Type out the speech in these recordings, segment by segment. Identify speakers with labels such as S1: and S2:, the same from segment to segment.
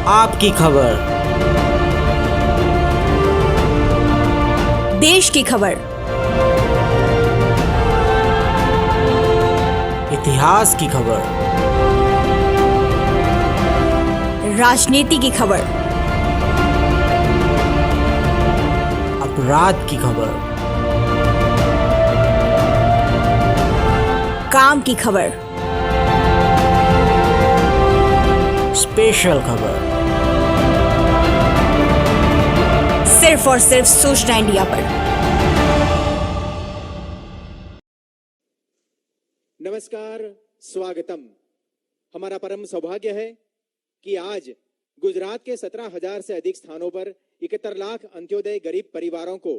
S1: आपकी खबर,
S2: देश की खबर,
S1: इतिहास की खबर,
S2: राजनीति की खबर,
S1: अपराध की खबर,
S2: काम की खबर,
S1: स्पेशल खबर,
S2: सिर्फ और सिर्फ सूचना इंडिया पर।
S3: नमस्कार, स्वागतम। हमारा परम सौभाग्य है कि आज गुजरात के 17,000 से अधिक स्थानों पर 71 लाख अंत्योदय गरीब परिवारों को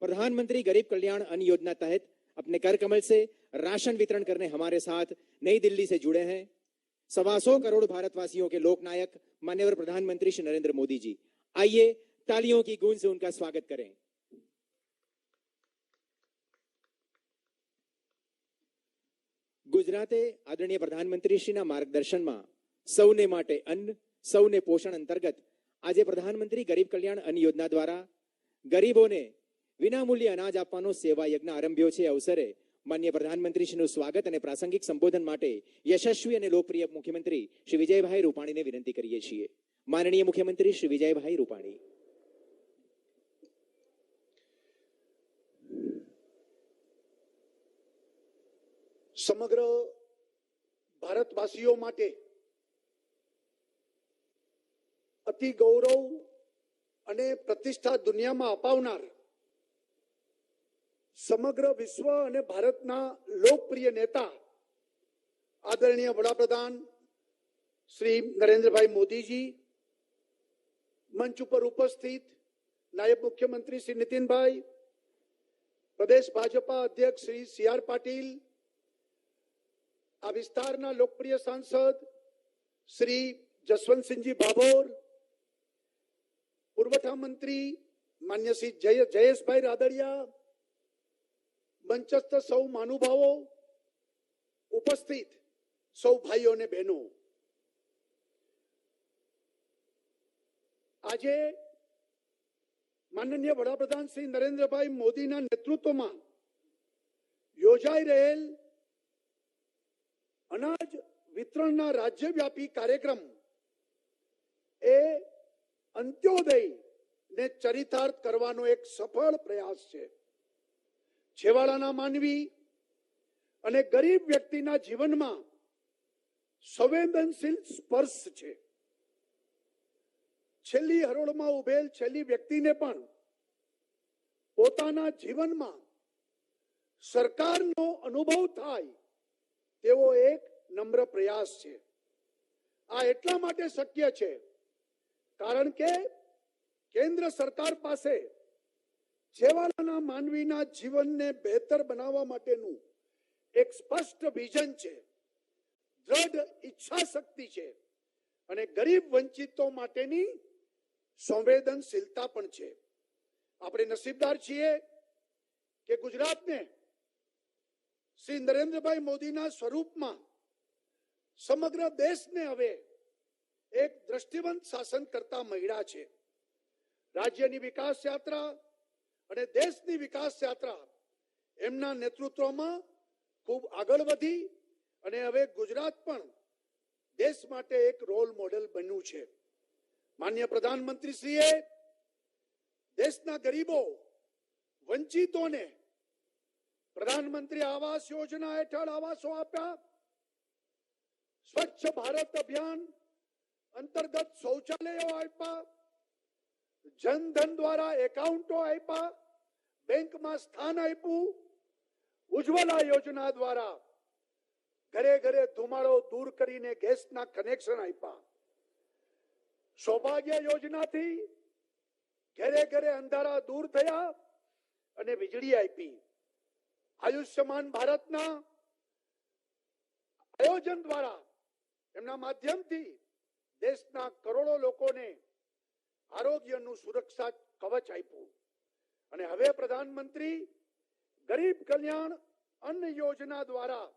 S3: प्रधानमंत्री गरीब कल्याण अन्न योजना तहत अपने कर कमल से राशन वितरण करने हमारे साथ नई दिल्ली से जुड़े हैं 125 करोड़ भारतवासियों के लोकनायक माननीय प्रधानमंत्री श्री नरेंद्र मोदी जी। आइए तालियों की गूंज से उनका स्वागत करें। गुजराते आदरणीय प्रधानमंत्रीश्रीના માર્ગદર્શનમાં સૌને માટે અન્ન સૌને પોષણ અંતર્ગત આજે પ્રધાનમંત્રી ગરીબ કલ્યાણ અન્ન યોજના દ્વારા ગરીબોને વિનામૂલ્યે અનાજ આપવાનો સેવા યજ્ઞ આરંભ્યો છે। અવસરે માનનીય પ્રધાનમંત્રીશ્રીનું સ્વાગત અને પ્રાસંગિક સંબોધન માટે યશસ્વી અને લોકપ્રિય મુખ્યમંત્રી શ્રી વિજયભાઈ રૂપાણીને વિનંતી કરીએ છીએ। માનનીય મુખ્યમંત્રી શ્રી વિજયભાઈ રૂપાણી।
S4: સમગ્ર ભારતવાસીઓ માટે અતિ ગૌરવ અને પ્રતિષ્ઠા દુનિયામાં અપાવનાર સમગ્ર વિશ્વ અને ભારતના લોકપ્રિય નેતા આદરણીય વડાપ્રધાન શ્રી નરેન્દ્રભાઈ મોદીજી, મંચ ઉપર ઉપસ્થિત નાયબ મુખ્યમંત્રી શ્રી નીતિનભાઈ, પ્રદેશ ભાજપા અધ્યક્ષ શ્રી સી.આર. પાટીલ, આ વિસ્તારના લોકપ્રિય સાંસદ શ્રી જસવંતસિંહજી ભાભોર, પુરવઠા મંત્રી માન્ય શ્રી જયેશભાઈ રાદડિયા, મંચસ્થ સૌ મહાનુભાવો, ઉપસ્થિત સૌ ભાઈઓ અને બહેનો, આજે માનનીય વડાપ્રધાન શ્રી નરેન્દ્રભાઈ મોદીના નેતૃત્વમાં યોજાઈ રહેલ અનાજ વિતરણના રાજ્યવ્યાપી કાર્યક્રમ એ અંત્યોદય ને ચરિતાર્થ કરવાનો એક સફળ પ્રયાસ છે। છેવાડાના માનવી અને ગરીબ વ્યક્તિના જીવનમાં સંવેદનશીલ સ્પર્શ છે। છેલ્લી હરોળમાં ઉભેલ છેલ્લી વ્યક્તિને પણ પોતાના જીવનમાં સરકારનો અનુભવ થાય તેવો એક નમ્ર પ્રયાસ છે। આ એટલા માટે શક્ય છે કારણ કે કેન્દ્ર સરકાર પાસે છેવાડાના માનવીના જીવનને બહેતર બનાવવા માટેનું એક સ્પષ્ટ વિઝન છે, દ્રઢ ઈચ્છા શક્તિ છે અને ગરીબ વંચિતો માટેની સંવેદનશીલતા પણ છે। આપણે નસીબદાર છીએ કે ગુજરાતને શ્રી નરેન્દ્રભાઈ મોદીના સ્વરૂપમાં સમગ્ર દેશને હવે એક દ્રષ્ટિવંત શાસન કરતા મળ્યા છે। રાજ્યની વિકાસ યાત્રા અને દેશની વિકાસ યાત્રા એમના નેતૃત્વમાં ખૂબ આગળ વધી અને હવે ગુજરાત પણ દેશ માટે એક રોલ મોડેલ બન્યું છે। માનનીય પ્રધાનમંત્રીશ્રીએ દેશના ગરીબો વંચિતોને પ્રધાનમંત્રી આવાસ યોજના હેઠળ આવાસો આપ્યા, સ્વચ્છ ભારત અભિયાન અંતર્ગત શૌચાલયો આપ્યા, જનધન દ્વારા એકાઉન્ટો આપ્યા, બેંકમાં સ્થાન આપ્યું, ઉજ્જવલા યોજના દ્વારા ઘરે ઘરે ધુમાડો દૂર કરીને ગેસના કનેક્શન આપ્યા, સૌભાગ્ય યોજનાથી ઘરે ઘરે અંધારા દૂર થયા અને વીજળી આપી, આયુષ્યમાન ભારતના આયોજન દ્વારા એમના માધ્યમથી દેશના કરોડો લોકોને આરોગ્યનું સુરક્ષા કવચ આપ્યું અને હવે પ્રધાનમંત્રી ગરીબ કલ્યાણ અન્ન યોજના દ્વારા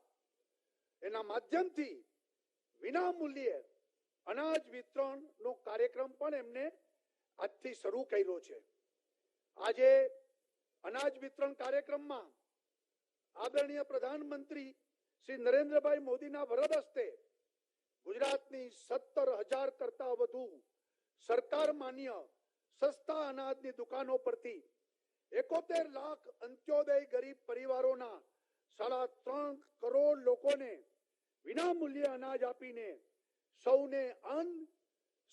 S4: એના માધ્યમથી વિના મૂલ્યે અનાજ વિતરણનો કાર્યક્રમ પણ એમને આજથી શરૂ કર્યો છે. આજે અનાજ વિતરણ કાર્યક્રમમાં આદરણીય પ્રધાનમંત્રી શ્રી નરેન્દ્રભાઈ મોદીના વરદ હસ્તે ગુજરાતની 17,000 કરતા વધુ સરકાર માન્ય સસ્તા અનાજની દુકાનો પરથી 71 લાખ અંત્યોદય ગરીબ પરિવારોના 3.5 કરોડ લોકોને વિના મૂલ્યે અનાજ આપીને સૌને અન્ન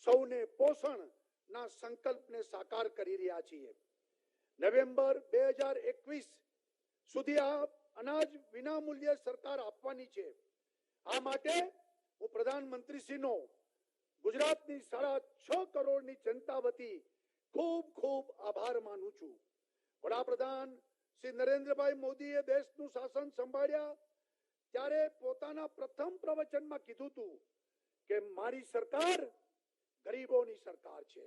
S4: સૌને પોષણ ના સંકલ્પને સાકાર કરી રહ્યા છીએ. નવેમ્બર 2021 સુધી આ અનાજ વિના મૂલ્યે સરકાર આપવાની છે. આ માટે હું પ્રધાનમંત્રીશ્રીનો ગુજરાતની 6.5 કરોડની જનતા વતી ખૂબ ખૂબ આભાર માનું છું. વડાપ્રધાન શ્રી નરેન્દ્રભાઈ મોદીએ દેશનું શાસન સંભાળ્યા ત્યારે પોતાના પ્રથમ પ્રવચનમાં કીધું હતું કે મારી સરકાર ગરીબોની સરકાર છે,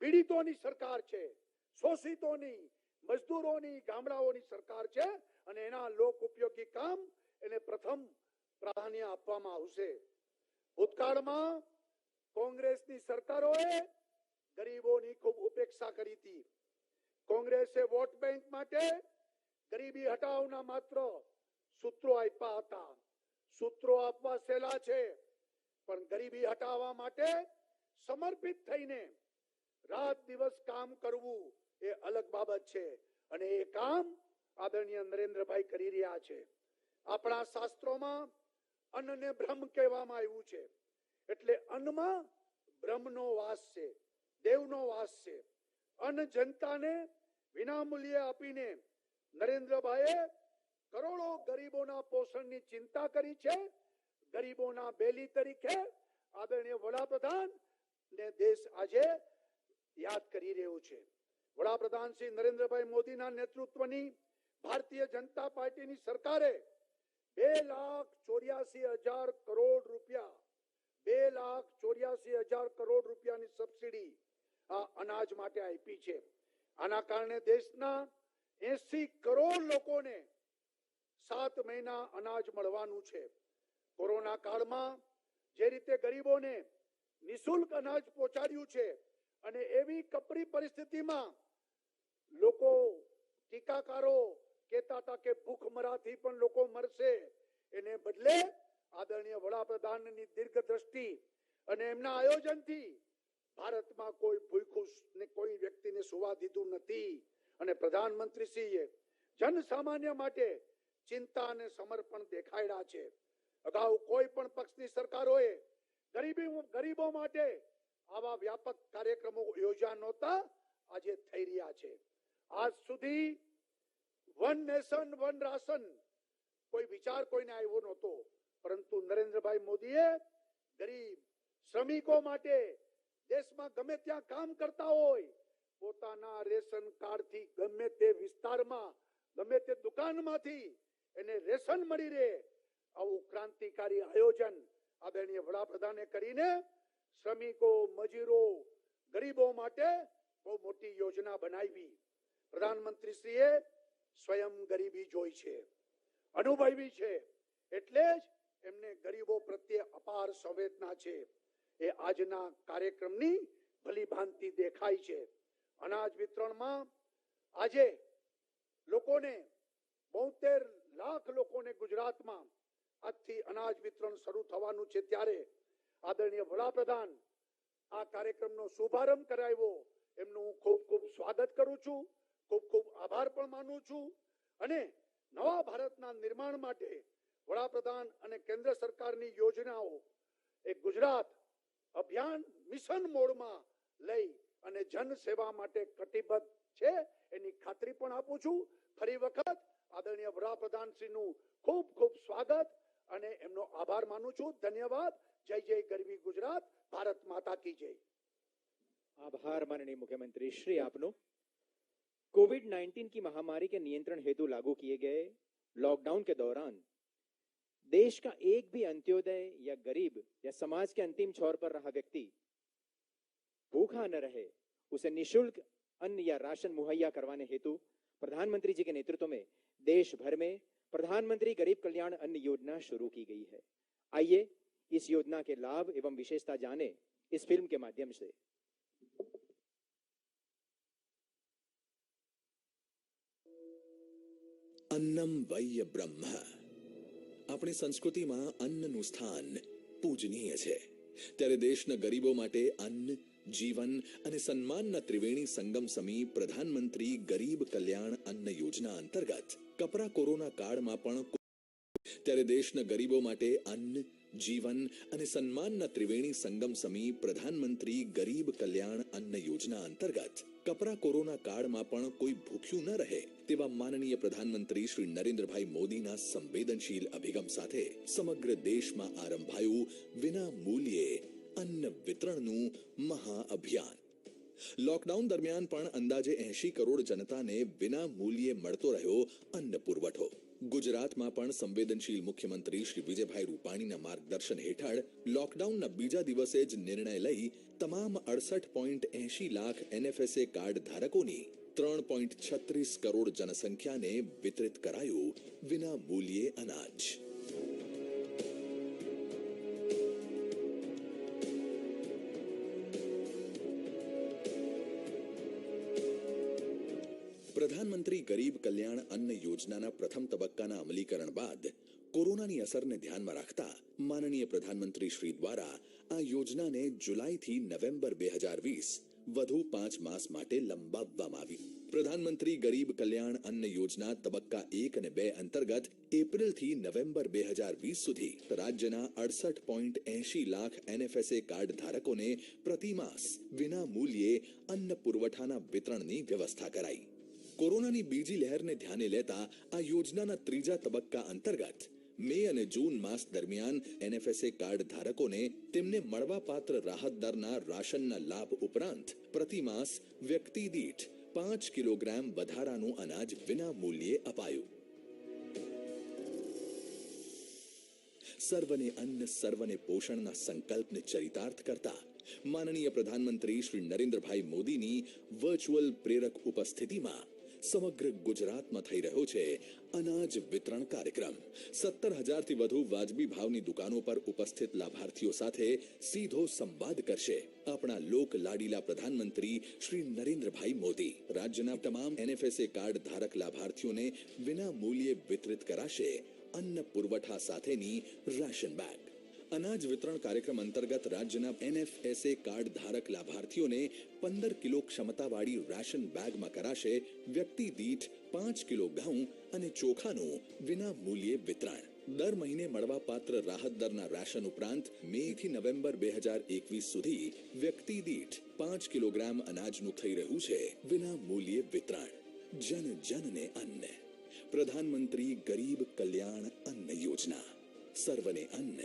S4: પીડિતોની સરકાર છે, શોષિતોની, મજદૂરોની, ગામડાઓની સરકાર છે અને એના લોક ઉપયોગી કામ એને પ્રથમ પ્રાધાન્ય આપવામાં આવશે. ભૂતકાળમાં કોંગ્રેસની સરકારોએ ગરીબોની ખૂબ ઉપેક્ષા કરી હતી. કોંગ્રેસે વોટ બેંક માટે ગરીબી હટાવના માત્ર સૂત્રો આપ્યા હતા. સૂત્રો આપવા સહેલા છે, પણ ગરીબી હટાવવા માટે સમર્પિત થઈને રાત દિવસ કામ કરવું એ અલગ બાબત છે અને એ કામ આદરણીય નરેન્દ્રભાઈ કરી રહ્યા છે. આપણા શાસ્ત્રોમાં અન્નને બ્રહ્મ કહેવામાં આવ્યું છે. એટલે અન્નમાં બ્રહ્મનો વાસ છે, દેવનો વાસ છે. અન્ન જનતાને વિના મૂલ્યે આપીને નરેન્દ્રભાઈએ કરોડો ગરીબોના પોષણની ચિંતા કરી છે. ગરીબોના બેલી તરીકે આદરણીય વડાપ્રધાન ને દેશ આજે યાદ કરી રહ્યું છે. વડાપ્રધાન શ્રી નરેન્દ્રભાઈ મોદીના નેતૃત્વની ભારતીય જનતા પાર્ટીની સરકારે 2,84,000 કરોડ રૂપિયા 2,84,000 કરોડ રૂપિયાની સબસિડી આ અનાજ માટે આપી છે. આના કારણે દેશના 80 કરોડ લોકોને 7 મહિના અનાજ મળવાનું છે. કોરોના કાળમાં જે રીતે ગરીબોને નિઃશુલ્ક અનાજ પહોંચાડ્યું છે અને એવી કપરી પરિસ્થિતિમાં લોકો, ટીકાકારો કહેતા હતા કે ભૂખમરાથી પણ લોકો મરશે, એને બદલે આદરણીય વડાપ્રધાનની દીર્ઘ દ્રષ્ટિ અને એમના આયોજનથી ભારતમાં કોઈ ભૂખ્યું ને કોઈ વ્યક્તિને સુવા દીધું નથી અને પ્રધાનમંત્રીશ્રીએ જનસામાન્ય માટે ચિંતા અને સમર્પણ દેખાડ્યા છે. અગાઉ કોઈ પણ પક્ષની સરકારોએ ગરીબો માટે આવા વ્યાપક કાર્યક્રમો યોજ્યા નહોતા, આજે થઈ રહ્યા છે. આજ સુધી વન નેશન વન રાશન કોઈ વિચાર કોઈને આવ્યો નહોતો, પરંતુ નરેન્દ્રભાઈ મોદીએ ગરીબ શ્રમિકો માટે દેશમાં ગમે ત્યાં કામ કરતા હોય પોતાના રેશન કાર્ડથી ગમે તે વિસ્તારમાં ગમે તે દુકાનમાંથી એને રેશન મળી રહે આવું ક્રાંતિકારી આયોજન આદરણીય વડાપ્રધાને કરીને શ્રમિકો, મજૂરો, ગરીબો માટે બહુ મોટી યોજના બનાવી. પ્રધાનમંત્રીશ્રીએ સ્વયં ગરીબી જોઈ છે, અનુભવી છે, એટલે જ એમને ગરીબો પ્રત્યે અપાર સંવેદના છે. એ આજના કાર્યક્રમની ભલી ભાંતિ દેખાય છે. અનાજ વિતરણમાં આજે લોકોને 72 લાખ લોકોને ગુજરાતમાં આજથી અનાજ વિતરણ શરૂ થવાનું છે. ત્યારે આદરણીય વડાપ્રધાન આ કાર્યક્રમનો શુભારંભ કરાવ્યો, એમનું હું ખૂબ ખૂબ સ્વાગત કરું છું, ખૂબ ખૂબ આભાર પણ માનું છું અને નવા ભારતના નિર્માણ માટે વડાપ્રધાન અને કેન્દ્ર સરકારની યોજનાઓ એ ગુજરાત અભિયાન મિશન મોડમાં લઈ અને જન સેવા માટે કટિબદ્ધ છે એની ખાતરી પણ આપું છું. ફરી વખત આદરણીય વડાપ્રધાન શ્રીનું ખૂબ ખૂબ સ્વાગત અને એમનો આભાર માનું છું. ધન્યવાદ. જય જય ગરવી ગુજરાત. भारत माता की जय.
S3: आभार माननीय मुख्यमंत्री श्री आपनो. कोविड-19 की महामारी के नियंत्रण हेतु लागू किए गए लॉकडाउन के दौरान देश का एक भी अंत्योदय या गरीब या समाज के अंतिम छोर पर रहा व्यक्ति भूखा न रहे, उसे निःशुल्क अन्न या राशन मुहैया करवाने हेतु प्रधानमंत्री जी के नेतृत्व में देश भर में प्रधानमंत्री गरीब कल्याण अन्न योजना शुरू की गई है. आइए इस योजना के लाभ एवं विशेषता जाने इस फिल्म के माध्यम से।
S5: अन्नम वै બ્રહ્મ। આપણી સંસ્કૃતિમાં અન્નનું સ્થાન પૂજનીય છે, ત્યારે દેશના ગરીબો માટે અન્ન, જીવન અને સન્માનના ત્રિવેણી સંગમ સમી પ્રધાનમંત્રી ગરીબ કલ્યાણ અન્ન યોજના અંતર્ગત કપરા કોરોના કાળમાં પણ ત્યારે દેશના ગરીબો માટે અન્ન, જીવન અને સન્માનના ત્રિવેણી સંગમ સમી પ્રધાનમંત્રી ગરીબ કલ્યાણ અન્ન યોજના અંતર્ગત કપરા કોરોના કાળમાં પણ કોઈ ભૂખ્યું ન રહે તેવા માનનીય પ્રધાનમંત્રી શ્રી નરેન્દ્રભાઈ મોદીના સંવેદનશીલ અભિગમ સાથે સમગ્ર દેશમાં આરંભાયું વિના મૂલ્યે અન્ન વિતરણનું મહા અભિયાન। લોકડાઉન દરમિયાન પણ અંદાજે 80 કરોડ જનતાને વિના મૂલ્યે મળતો રહ્યો અન્ન પુરવઠો। ગુજરાતમાં પણ સંવેદનશીલ મુખ્યમંત્રી શ્રી વિજયભાઈ રૂપાણીના માર્ગદર્શન હેઠળ લોકડાઉનના બીજા દિવસે જ નિર્ણય લઈ તમામ 68.80 લાખ એનએફએસએ કાર્ડ ધારકોની 3.36 કરોડ જનસંખ્યાને વિતરિત કરાયું વિના મૂલ્યે અનાજ। પ્રધાનમંત્રી ગરીબ કલ્યાણ અન્ન યોજનાના પ્રથમ તબક્કાના અમલીકરણ બાદ કોરોનાની અસરને ધ્યાનમાં રાખતા માનનીય પ્રધાનમંત્રી શ્રી દ્વારા આ યોજનાને જુલાઈથી નવેમ્બર 2020 વધુ 5 માસ માટે લંબાવવામાં આવી। પ્રધાનમંત્રી ગરીબ કલ્યાણ અન્ન યોજના તબક્કા 1 અને 2 અંતર્ગત એપ્રિલથી નવેમ્બર 2020 સુધી રાજ્યના 68.80 લાખ એનએફએસએ કાર્ડ ધારકોને પ્રતિ માસ વિના મૂલ્યે અન્ન પુરવઠાના વિતરણની વ્યવસ્થા કરાઈ। કોરોનાની બીજી લહેરને ધ્યાને લેતા આ યોજનાના ત્રીજા તબક્કા અંતર્ગત મે અને જૂન માસ દરમિયાન એનએફએસએ કાર્ડ ધારકોને તેમને મળવાપાત્ર રાહત દરના રાશનના લાભ ઉપરાંત પ્રતિ માસ વ્યક્તિ દીઠ 5 કિલોગ્રામ વધારાનું અનાજ વિના મૂલ્યે અપાયું। સર્વને અન્ન સર્વને પોષણના સંકલ્પને ચરિતાર્થ કરતા માનનીય પ્રધાનમંત્રી શ્રી નરેન્દ્રભાઈ મોદીની વર્ચ્યુઅલ પ્રેરક ઉપસ્થિતિમાં સમગ્ર ગુજરાતમાં થઈ રહ્યો છે અનાજ વિતરણ કાર્યક્રમ। 17,000 થી વધુ વાજબી ભાવની દુકાનો પર ઉપસ્થિત લાભાર્થીઓ સાથે સીધો સંવાદ કરશે આપણા લોક લાડીલા પ્રધાનમંત્રી શ્રી નરેન્દ્રભાઈ મોદી। રાજ્યના તમામ એનએફએસએ કાર્ડ ધારક લાભાર્થીઓને વિના મૂલ્યે વિતરિત કરાશે અન્ન પુરવઠા સાથેની રાશન બેગ। અનાજ વિતરણ કાર્યક્રમ અંતર્ગત રાજ્યના એનએફએસએ કાર્ડ ધારક લાભાર્થીઓને 15 કિલો ક્ષમતાવાળી રાશન બેગમાં કરાશે વ્યક્તિ દીઠ 5 કિલો ઘઉં અને ચોખાનું વિના મૂલ્યે વિતરણ। દર મહિને મળવાપાત્ર રાહત દરના રાશન ઉપરાંત મે થી નવેમ્બર 2021 સુધી વ્યક્તિ દીઠ 5 કિલોગ્રામ અનાજનું થઈ રહ્યું છે વિના મૂલ્યે વિતરણ। જન જનને અન્ન, પ્રધાનમંત્રી ગરીબ કલ્યાણ અન્ન યોજના। સર્વને અન્ન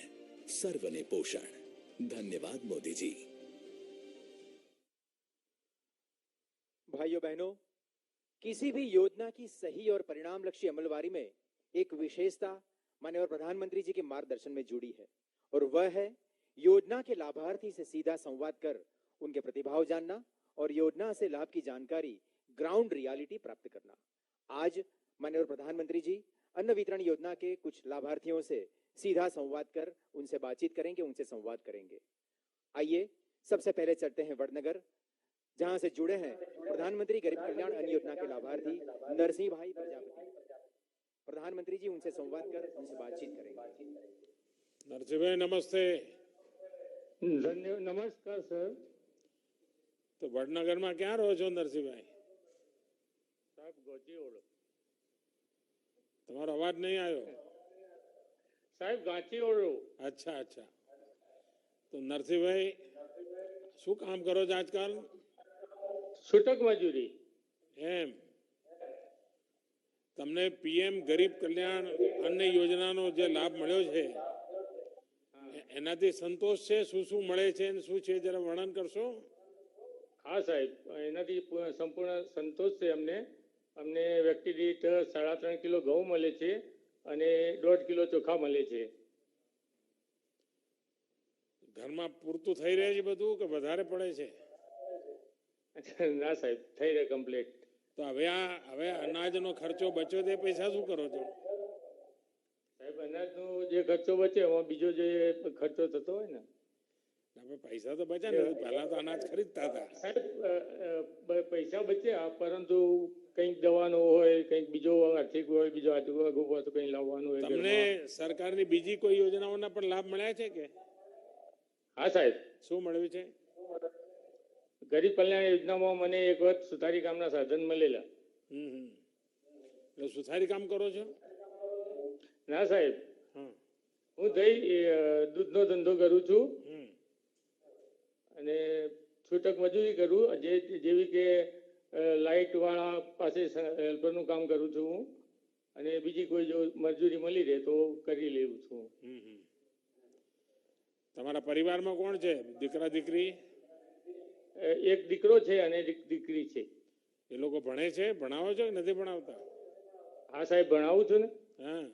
S5: सर्वने पोषण। धन्यवाद मोदी जी।
S3: भाइयों बहनों, किसी भी योजना की सही और परिणाम लक्ष्य अमलवारी में एक विशेषता माननीय प्रधानमंत्री जी के मार्गदर्शन में जुड़ी है और वह है योजना के लाभार्थी से सीधा संवाद कर उनके प्रतिभाव जानना और योजना से लाभ की जानकारी ग्राउंड रियलिटी प्राप्त करना। आज माननीय प्रधानमंत्री जी अन्न वितरण योजना के कुछ लाभार्थियों से सीधा संवाद कर उनसे बातचीत करेंगे, उनसे संवाद करेंगे। आइए सबसे पहले चलते हैं वडनगर, जहां से जुड़े हैं प्रधानमंत्री गरीब कल्याण अन्न योजना के लाभार्थी नरसिंह भाई प्रजापति। प्रधानमंत्री जी उनसे संवाद कर उनसे बातचीत करेंगे।
S6: नरसिंह भाई नमस्ते।
S7: नमस्कार सर।
S6: तो वडनगर में क्या रहो छो नरसिंह भाई?
S7: साहब गोची ओढ़ो।
S6: તમારો અવાજ નહીં આવ્યો
S7: સાહેબ ગાંચી ઓળો।
S6: अच्छा अच्छा। તો નરસિંહભાઈ શું કામ કરો છો આજકાલ?
S7: છૂટક મજૂરી।
S6: એમ તમને પીએમ ગરીબ કલ્યાણ અન્ન યોજનાનો જે લાભ મળ્યો છે એનાથી સંતોષ છે? શું શું મળે છે અને શું છે જરા વર્ણન કરશો?
S7: હા સાહેબ, એનાથી સંપૂર્ણ સંતોષ છે અમને। અમને વ્યક્તિ દીઠ 3.5 કિલો ઘઉં મળે છે અને 1.5 કિલો ચોખા મળે છે।
S6: ઘરમાં પૂરતું થઈ રહે છે બધું કે વધારે પડે છે?
S7: ના સાહેબ, થઈ રહે કમ્પ્લીટ।
S6: તો હવે અનાજનો ખર્ચો બચ્યો તે પૈસા શું કરો છો?
S7: સાહેબ અનાજનો જે ખર્ચો બચે એમાં બીજો જે ખર્ચો થતો હોય ને
S6: આપણે પૈસા તો બચ્યા ને, પહેલા તો અનાજ ખરીદતા હતા.
S7: સાહેબ પૈસા બચ્યા પરંતુ કંઈક દવાનો હોય, કંઈક બીજો આર્થિક હોય, બીજો આર્થિક હોય તો કંઈ લાવવાનું હોય.
S6: તમને સરકારની બીજી કોઈ યોજનાઓના પણ લાભ મળ્યા છે કે?
S7: હા સાહેબ,
S6: શું મળ્યું છે?
S7: ગરીબ કલ્યાણ યોજનામાં મને એક વખત સુતારી કામના સાધન મળેલા.
S6: એટલે સુથારી કામ કરો છો?
S7: ના સાહેબ,
S6: હા.
S7: હું દૂધનો ધંધો કરું છું
S6: હમ.
S7: અને છૂટક મજૂરી કરું, જેવી કે લાઇટ વાળા પાસે હેલ્પરનું કામ કરું છું હું, અને બીજી કોઈ જો મજૂરી મળી રહે તો કરી લેવું છું.
S6: તમારા પરિવારમાં કોણ છે? દીકરા દીકરી?
S7: એક દીકરો છે અને એક દીકરી છે.
S6: એ લોકો ભણે છે? ભણાવો છો કે નથી ભણાવતા?
S7: હા સાહેબ, ભણાવું છું ને.
S6: हाँ.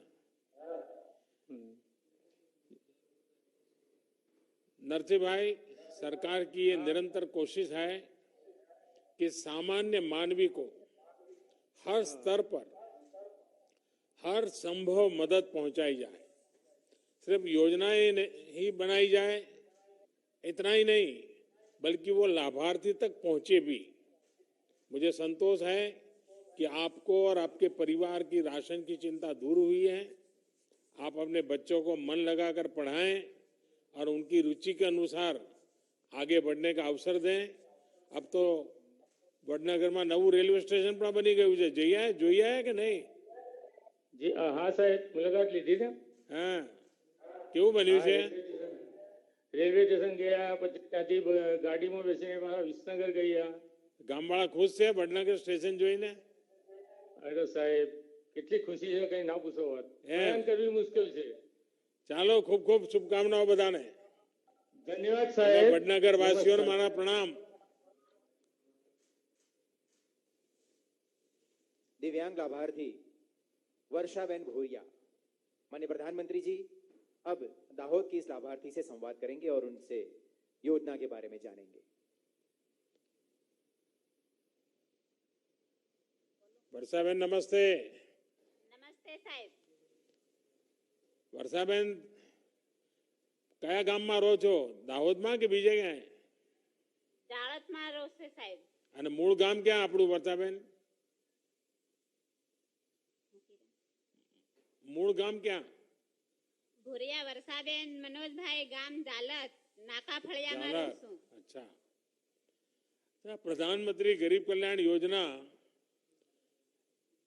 S6: नरसिंह भाई, सरकार की ये निरंतर कोशिश है कि सामान्य मानवी को हर स्तर पर हर संभव मदद पहुंचाई जाए. सिर्फ योजनाएं ही बनाई जाए इतना ही नहीं, बल्कि वो लाभार्थी तक पहुंचे भी. मुझे संतोष है कि आपको और आपके परिवार की राशन की चिंता दूर हुई है. आप अपने बच्चों को मन लगाकर पढ़ाएं और उनकी रुचि के अनुसार आगे बढ़ने का अवसर दें. अब तो वडनगर में नવું रेलवे स्टेशन પણ બની ગયું છે. જોઈ આયા કે નહીં?
S7: જી હા સાહેબ, મુલાકાત લીધી ને.
S6: હા, કેવું બન્યું છે?
S7: રેલવે સ્ટેશન ગયા, પછી ત્યાંથી ગાડીમાં બેસીને વિસનગર ગયા.
S6: ગામવાળા ખુશ છે વડનગર સ્ટેશન જોઈને?
S7: અરે સાહેબ, કેટલી ખુશી છે, કઈ ના પૂછો વાત. પ્રયાણ કરવી મુશ્કેલ છે.
S6: ચાલો, ખૂબ ખૂબ શુભકામનાઓ બધાને.
S7: ધન્યવાદ સાહેબ.
S6: વડનગર વાસીઓને મારા પ્રણામ.
S3: दिव्यांग लाभार्थी वर्षाबेन भूरिया। माननीय प्रधानमंत्री जी अब दाहोद की इस लाभार्थी से संवाद करेंगे और उनसे योजना के बारे में जानेंगे।
S6: વર્ષાબેન નમસ્તે.
S8: નમસ્તે સાહેબ.
S6: વર્ષાબેન, કયા ગામમાં રહો છો? દાહોદમાં કે બીજે ક્યાંય?
S8: જાળતમાં રહો છે સાહેબ.
S6: અને મૂળ ગામ ક્યાં આપણું વર્ષાબેન? મૂળ ગામ ક્યાં?
S8: ભુરિયા વર્ષાબેન મનોજભાઈ, ગામ જાલત, નાકા ફળિયામાં રહું છું.
S6: અચ્છા. પ્રધાનમંત્રી ગરીબ કલ્યાણ યોજના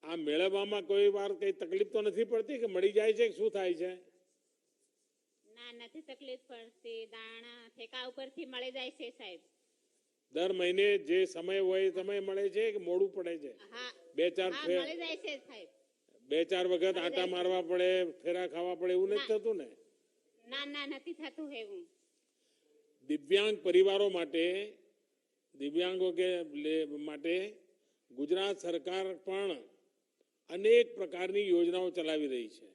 S6: આ મેળવવામાં કોઈ વાર કઈ તકલીફ તો નથી પડતી કે મળી જાય છે? શું થાય છે?
S8: ના, નથી તકલીફ પડતી. દાણા ઠેકા ઉપરથી મળી જાય છે સાહેબ.
S6: દર મહિને જે સમય હોય એ સમય મળે છે કે મોડું પડે છે?
S8: હા,
S6: બે ચાર
S8: મળી જાય છે સાહેબ.
S6: બે ચાર વખત આટા મારવા પડે, ફેરા ખાવા પડે, એવું નથી થતું ને?
S8: ના ના, નથી થતું એવું.
S6: દિવ્યાંગ પરિવારો માટે, દિવ્યાંગો કે માટે ગુજરાત સરકાર પણ અનેક પ્રકારની યોજનાઓ ચલાવી રહી છે.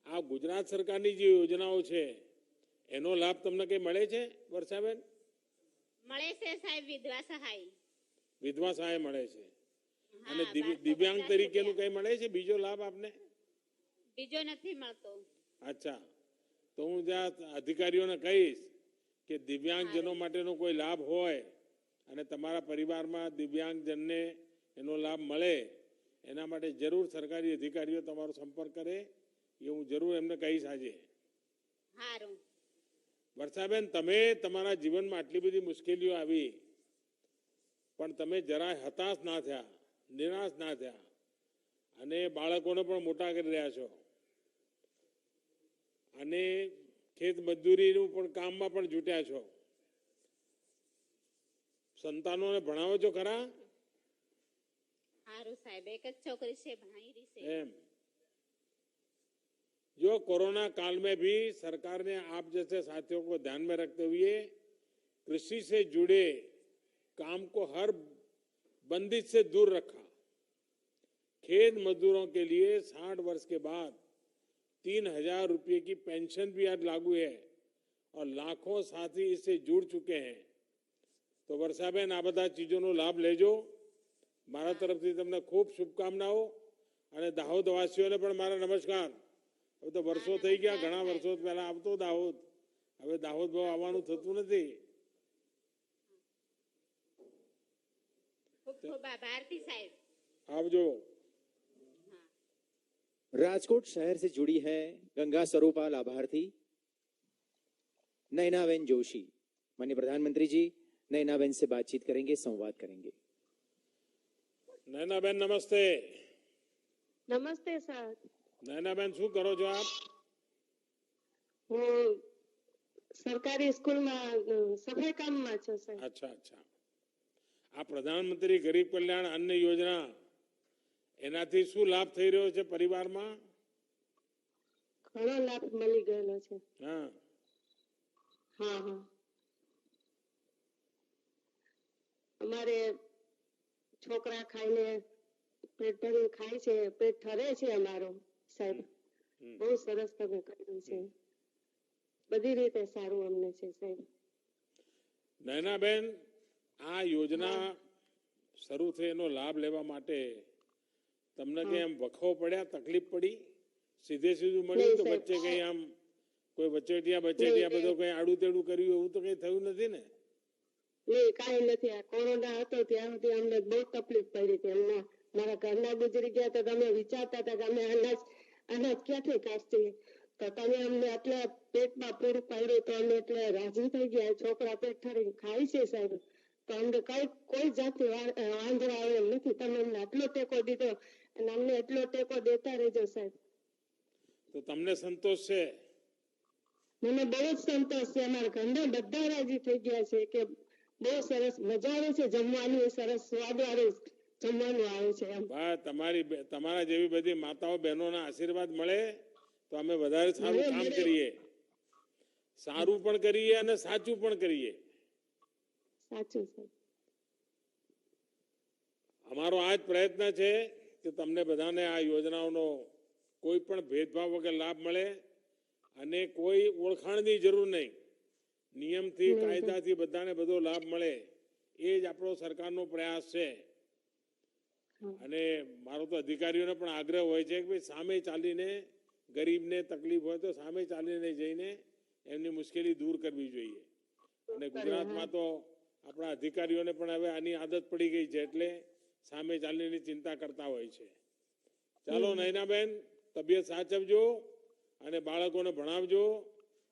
S6: આ ગુજરાત સરકારની જે યોજનાઓ છે એનો લાભ તમને કઈ મળે છે વર્ષાબેન?
S8: મળે છે સાહેબ. વિધવા સહાય.
S6: વિધવા સહાય મળે છે. અને
S8: હા,
S6: દિવ્યાંગ
S8: 1250
S6: તરીકેનું કઈ મળે છે બીજો લાભ આપને?
S8: બીજો નથી મળતો.
S6: અચ્છા, તો હું જ્યાં અધિકારીઓને કહીશ કે દિવ્યાંગજનો માટેનો કોઈ લાભ હોય અને તમારા પરિવારમાં દિવ્યાંગજનને એનો લાભ મળે, એના માટે જરૂર સરકારી અધિકારીઓ તમારો સંપર્ક કરે, એ હું જરૂર એમને કહીશ આજે.
S8: સારું.
S6: વર્ષાબેન, તમે તમારા જીવનમાં આટલી બધી મુશ્કેલીઓ આવી પણ તમે જરાય હતાશ ના થયા, નિરાશ ના થયા, અને બાળકોને પણ મોટા કરી રહ્યા છો, અને ખેત મજૂરીનું પણ કામમાં પણ જુટ્યા છો. સંતાનોને ભણાવો છો ખરા?
S8: સારું સાહેબ, એક જ છોકરી છે, ભણાઈ રહી છે.
S6: एम जो कोरोना काल में भी सरकार ने आप जैसे साथियों को ध्यान में रखते हुए कृषि से जुड़े काम को हर बंदिश से दूर रखा. खेत मजदूरों के लिए 60 वर्ष के बाद 3,000 रुपये की पेंशन भी आज लागू है और लाखों साथी इससे जुड़ चुके हैं. तो वर्षाबेन, आ बधा चीजों लाभ लेजो. મારા તરફથી તમને ખૂબ શુભકામનાઓ અને દાહોદવાસીઓને પણ મારા નમસ્કાર. હવે તો વર્ષો થઈ ગયા, ઘણા વર્ષો પહેલા આવતો દાહોદ, હવે દાહોદ બહુ આવવાનું થતું નથી.
S8: ખૂબ ખૂબ આભારથી સાહેબ.
S6: આવજો.
S3: राजकोट शहर से जुड़ी है गंगा स्वरूपा लाभार्थी नैनाबेन जोशी. माननीय प्रधानमंत्री जी नैनाबेन से बातचीत करेंगे, संवाद करेंगे.
S6: નૈનાબેન નમસ્તે.
S9: નમસ્તે સર.
S6: નૈનાબેન શું કરો છો આપ?
S9: હું સરકારી સ્કૂલમાં સફાઈ કામમાં છું સર.
S6: અચ્છા અચ્છા. આ પ્રધાનમંત્રી ગરીબ કલ્યાણ અન્ન યોજના, એનાથી શું લાભ થઈ રહ્યો છે પરિવારમાં?
S9: ઘણો લાભ મળી ગયેલો છે.
S6: હા
S9: હા હા. અમારે છોકરા ખાઈને પેટ ભરીને ખાય છે, પેટ ઠરે છે અમારો સાહેબ. બહુ સરસ તમે કર્યું છે, બધી રીતે સારું અમને છે સાહેબ.
S6: નૈનાબેન, આ યોજના શરૂ થઈ એનો લાભ લેવા માટે તમને કઈ આમ વખો પડ્યા, તકલીફ પડી? સીધે સીધું મળ્યું તો વચ્ચે કઈ આમ કોઈ બચેટિયા બધો કઈ આડું તેડું કર્યું એવું તો કઈ થયું નથી ને?
S9: નહીં, કાંઈ નથી. આ કોરોના હતો ત્યાં સુધી અમને બહુ તકલીફ પડી હતી. એમના મારા ઘરના ગુજરી ગયા તો તમે વિચારતા હતા કે અમે અનાજ ક્યાંથી કાઢીએ, તો તમે અમને આટલા પેટમાં પૂરું પાડ્યું તો અમે એટલે રાજી થઈ ગયા. છોકરા પેટ ઠરીને ખાય છે સાહેબ, તો અમને કોઈ જાતની વાંધો આવે એમ નથી. તમે અમને આટલો ટેકો દીધો અને અમને એટલો ટેકો દેતા રહેજો સાહેબ.
S6: તો તમને સંતોષ છે?
S9: મને બહુ જ સંતોષ છે. અમારા ઘરના બધા રાજી થઈ ગયા છે કે બહુ સરસ મજા આવે છે જમવાની, સરસ સ્વાદવાળું જમવાનું આવે છે એમ.
S6: તમારા જેવી બધી માતાઓ બહેનોના આશીર્વાદ મળે તો અમે વધારે સારું કામ કરીએ, સારું પણ કરીએ અને સાચું પણ કરીએ.
S9: સાચું સાહેબ.
S6: અમારો આ જ પ્રયત્ન છે કે તમને બધાને આ યોજનાઓનો કોઈ પણ ભેદભાવ વગર લાભ મળે અને કોઈ ઓળખાણની જરૂર નહીં, નિયમથી કાયદાથી બધાને બધો લાભ મળે, એ જ આપણો સરકારનો પ્રયાસ છે. અને મારો તો અધિકારીઓને પણ આગ્રહ હોય છે કે ભાઈ સામે ચાલીને ગરીબને તકલીફ હોય તો સામે ચાલીને જઈને એમની મુશ્કેલી દૂર કરવી જોઈએ. અને ગુજરાતમાં તો આપણા અધિકારીઓને પણ હવે આની આદત પડી ગઈ છે, એટલે સામે ચાલીને ચિંતા કરતા હોય છે. ચાલો નૈનાબેન, તબિયત સાચવજો અને બાળકોને ભણાવજો.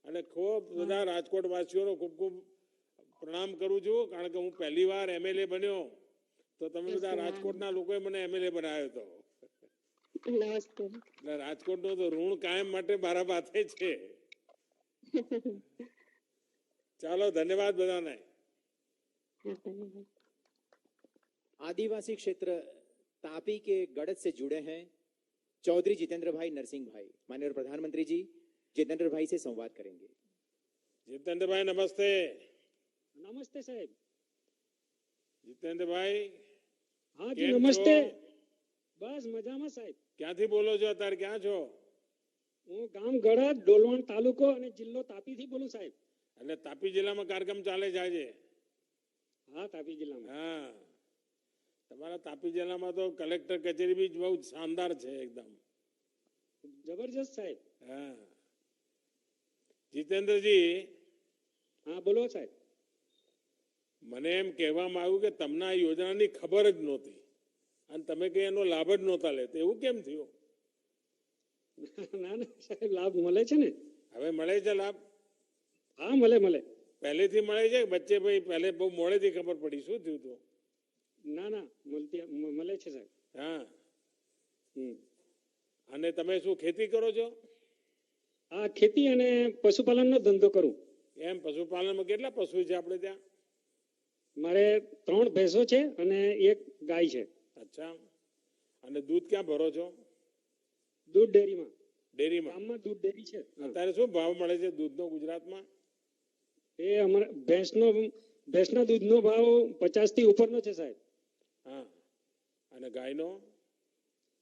S6: અને ખૂબ બધા રાજકોટ વાસીઓનો ખૂબ ખૂબ પ્રણામ કરું છું, કારણ કે હું પહેલી વાર MLA બન્યો તો તમે બધા રાજકોટના લોકોએ મને MLA બનાવ્યો હતો. એટલે રાજકોટનું તો ઋણ કાયમ માટે મારા માથે છે. ચાલો, ધન્યવાદ બધાને.
S3: आदिवासी क्षेत्र तापी के गढ़ से जुड़े हैं चौधरी जितेंद्र भाई नरसिंह भाई. माननीय प्रधानमंत्री जी जितेंद्र भाई से संवाद करेंगे.
S6: जितेंद्र भाई नमस्ते.
S10: नमस्ते साहेब.
S6: जितेंद्र भाई.
S10: हाँ जी नमस्ते. बस મજામાં સાહેબ.
S6: ક્યાંથી બોલો છો અત્યારે, ક્યાં છો?
S10: હું ગામ ગળદ, ડોલવણ તાલુકો અને જિલ્લો તાપીથી બોલું સાહેબ.
S6: એટલે તાપી જિલ્લામાં કાર્યક્રમ ચાલે છે આજે?
S10: હા, તાપી જિલ્લામાં.
S6: હા, તમારા તાપી જિલ્લામાં તો કલેક્ટર કચેરી બી બહુ શાનદાર છે, એકદમ
S10: જબરજસ્ત સાહેબ.
S6: હા, જીતેન્દ્રજી.
S10: હા બોલો સાહેબ.
S6: મને એમ કહેવામાં આવ્યું કે તમને આ યોજનાની ખબર જ નહોતી અને તમે કઈ એનો લાભ જ નહોતા લેતા, એવું કેમ થયું?
S10: ના ના સાહેબ, લાભ મળે છે ને.
S6: હવે મળે છે લાભ?
S10: હા મળે.
S6: પહેલેથી મળે છે? બચ્ચે ભાઈ પહેલે બહુ મોડેથી ખબર પડી, શું થયું હતું?
S10: ના ના, મળે છે સાહેબ.
S6: હા. અને તમે શું ખેતી કરો છો?
S10: હા, ખેતી અને પશુપાલનનો ધંધો કરું.
S6: એમ, પશુપાલનમાં કેટલા પશુ છે આપણે ત્યાં?
S10: મારે 3 ભેંસો છે અને 1 ગાય છે.
S6: અચ્છા. અને દૂધ ક્યાં ભરો છો?
S10: દૂધ ડેરીમાં.
S6: ડેરીમાં?
S10: ગામમાં દૂધ ડેરી છે.
S6: અત્યારે શું ભાવ મળે છે દૂધનો ગુજરાતમાં?
S10: એ અમારા ભેંસના દૂધનો ભાવ 50 થી ઉપરનો છે સાહેબ.
S6: હા. અને ગાયનો?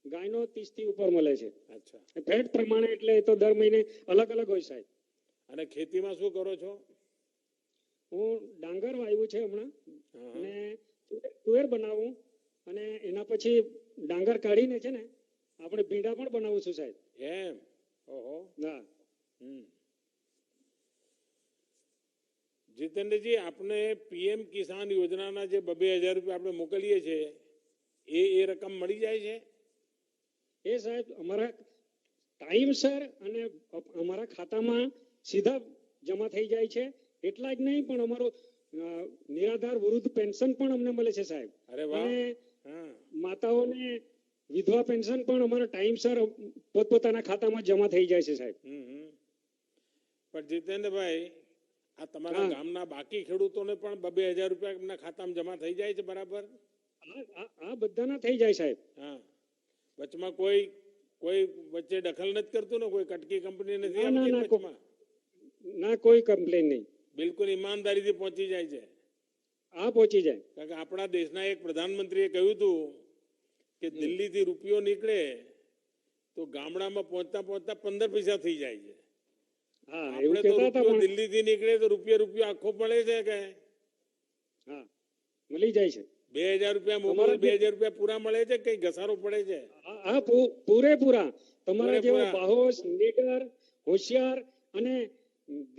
S10: ગાયનો 30 થી ઉપર મળે છે.
S6: અચ્છા.
S10: ફેટ પ્રમાણે, એટલે તો દર મહિને અલગ અલગ હોય સાહેબ.
S6: અને ખેતીમાં શું કરો છો?
S10: હું ડાંગર વાવ્યું છે હમણાં, અને તુવેર બનાવું, અને એના પછી ડાંગર કાઢીને છે ને આપણે ભીંડા પણ બનાવું છું સાહેબ.
S6: એમ? ઓહો. જીતેન્દ્રજી, આપણે પીએમ કિસાન યોજનાના જે 2,000 રૂપિયા આપણે મોકલીએ છીએ એ રકમ મળી જાય છે?
S10: એ સાહેબ અમારા ટાઈમસર અને અમારા ખાતામાં સીધા જમા થઈ જાય છે. એટલા જ નહીં પણ અમારો નિરાધાર વૃદ્ધ પેન્શન પણ અમને મળે છે સાહેબ.
S6: અરે વાહ.
S10: અને
S6: હા,
S10: માતાઓને વિધવા પેન્શન પણ અમારા ટાઈમસર પોતપોતાના ખાતામાં જમા થઈ જાય છે સાહેબ.
S6: પણ જીતેન્દ્રભાઈ, આ તમારા
S10: હા.
S6: ગામના બાકી ખેડૂતોને પણ 2,000 રૂપિયા એમના ખાતામાં જમા થઈ જાય છે બરાબર?
S10: આ બધાના થઈ જાય સાહેબ.
S6: હા, વચમાં કોઈ વચ્ચે દખલ નથી કરતું ને? કોઈ કટકી કંપની નથી
S10: ના, ના,
S6: આવતી
S10: ના,
S6: વચમાં?
S10: ના, કોઈ કમ્પ્લેન નહીં.
S6: બિલકુલ ઈમાનદારીથી પહોંચી જાય છે.
S10: આ પહોંચી જાય.
S6: કારણ કે આપણા દેશના એક પ્રધાનમંત્રીએ કહ્યું હતું કે દિલ્હીથી રૂપિયો નીકળે તો ગામડામાં પહોંચતા પહોંચતા 15 પૈસા થઈ જાય છે.
S10: હા, એવું
S6: આપણે તો
S10: કહેતા હતા
S6: રૂપિયો
S10: પણ
S6: દિલ્હીથી નીકળે તો રૂપિયો આખો પડે છે કે
S10: હા, મળી જાય છે.
S6: 2,000 રૂપિયા મોકલો,
S10: તમારા
S6: 2,000 રૂપિયા પૂરા મળે છે, કઈ ઘસારો પડે છે?
S10: હા, પૂરેપૂરા. તમારા જેવા
S6: પૂરેપૂરા.
S10: બાહોશ, નીડર, હોશિયાર અને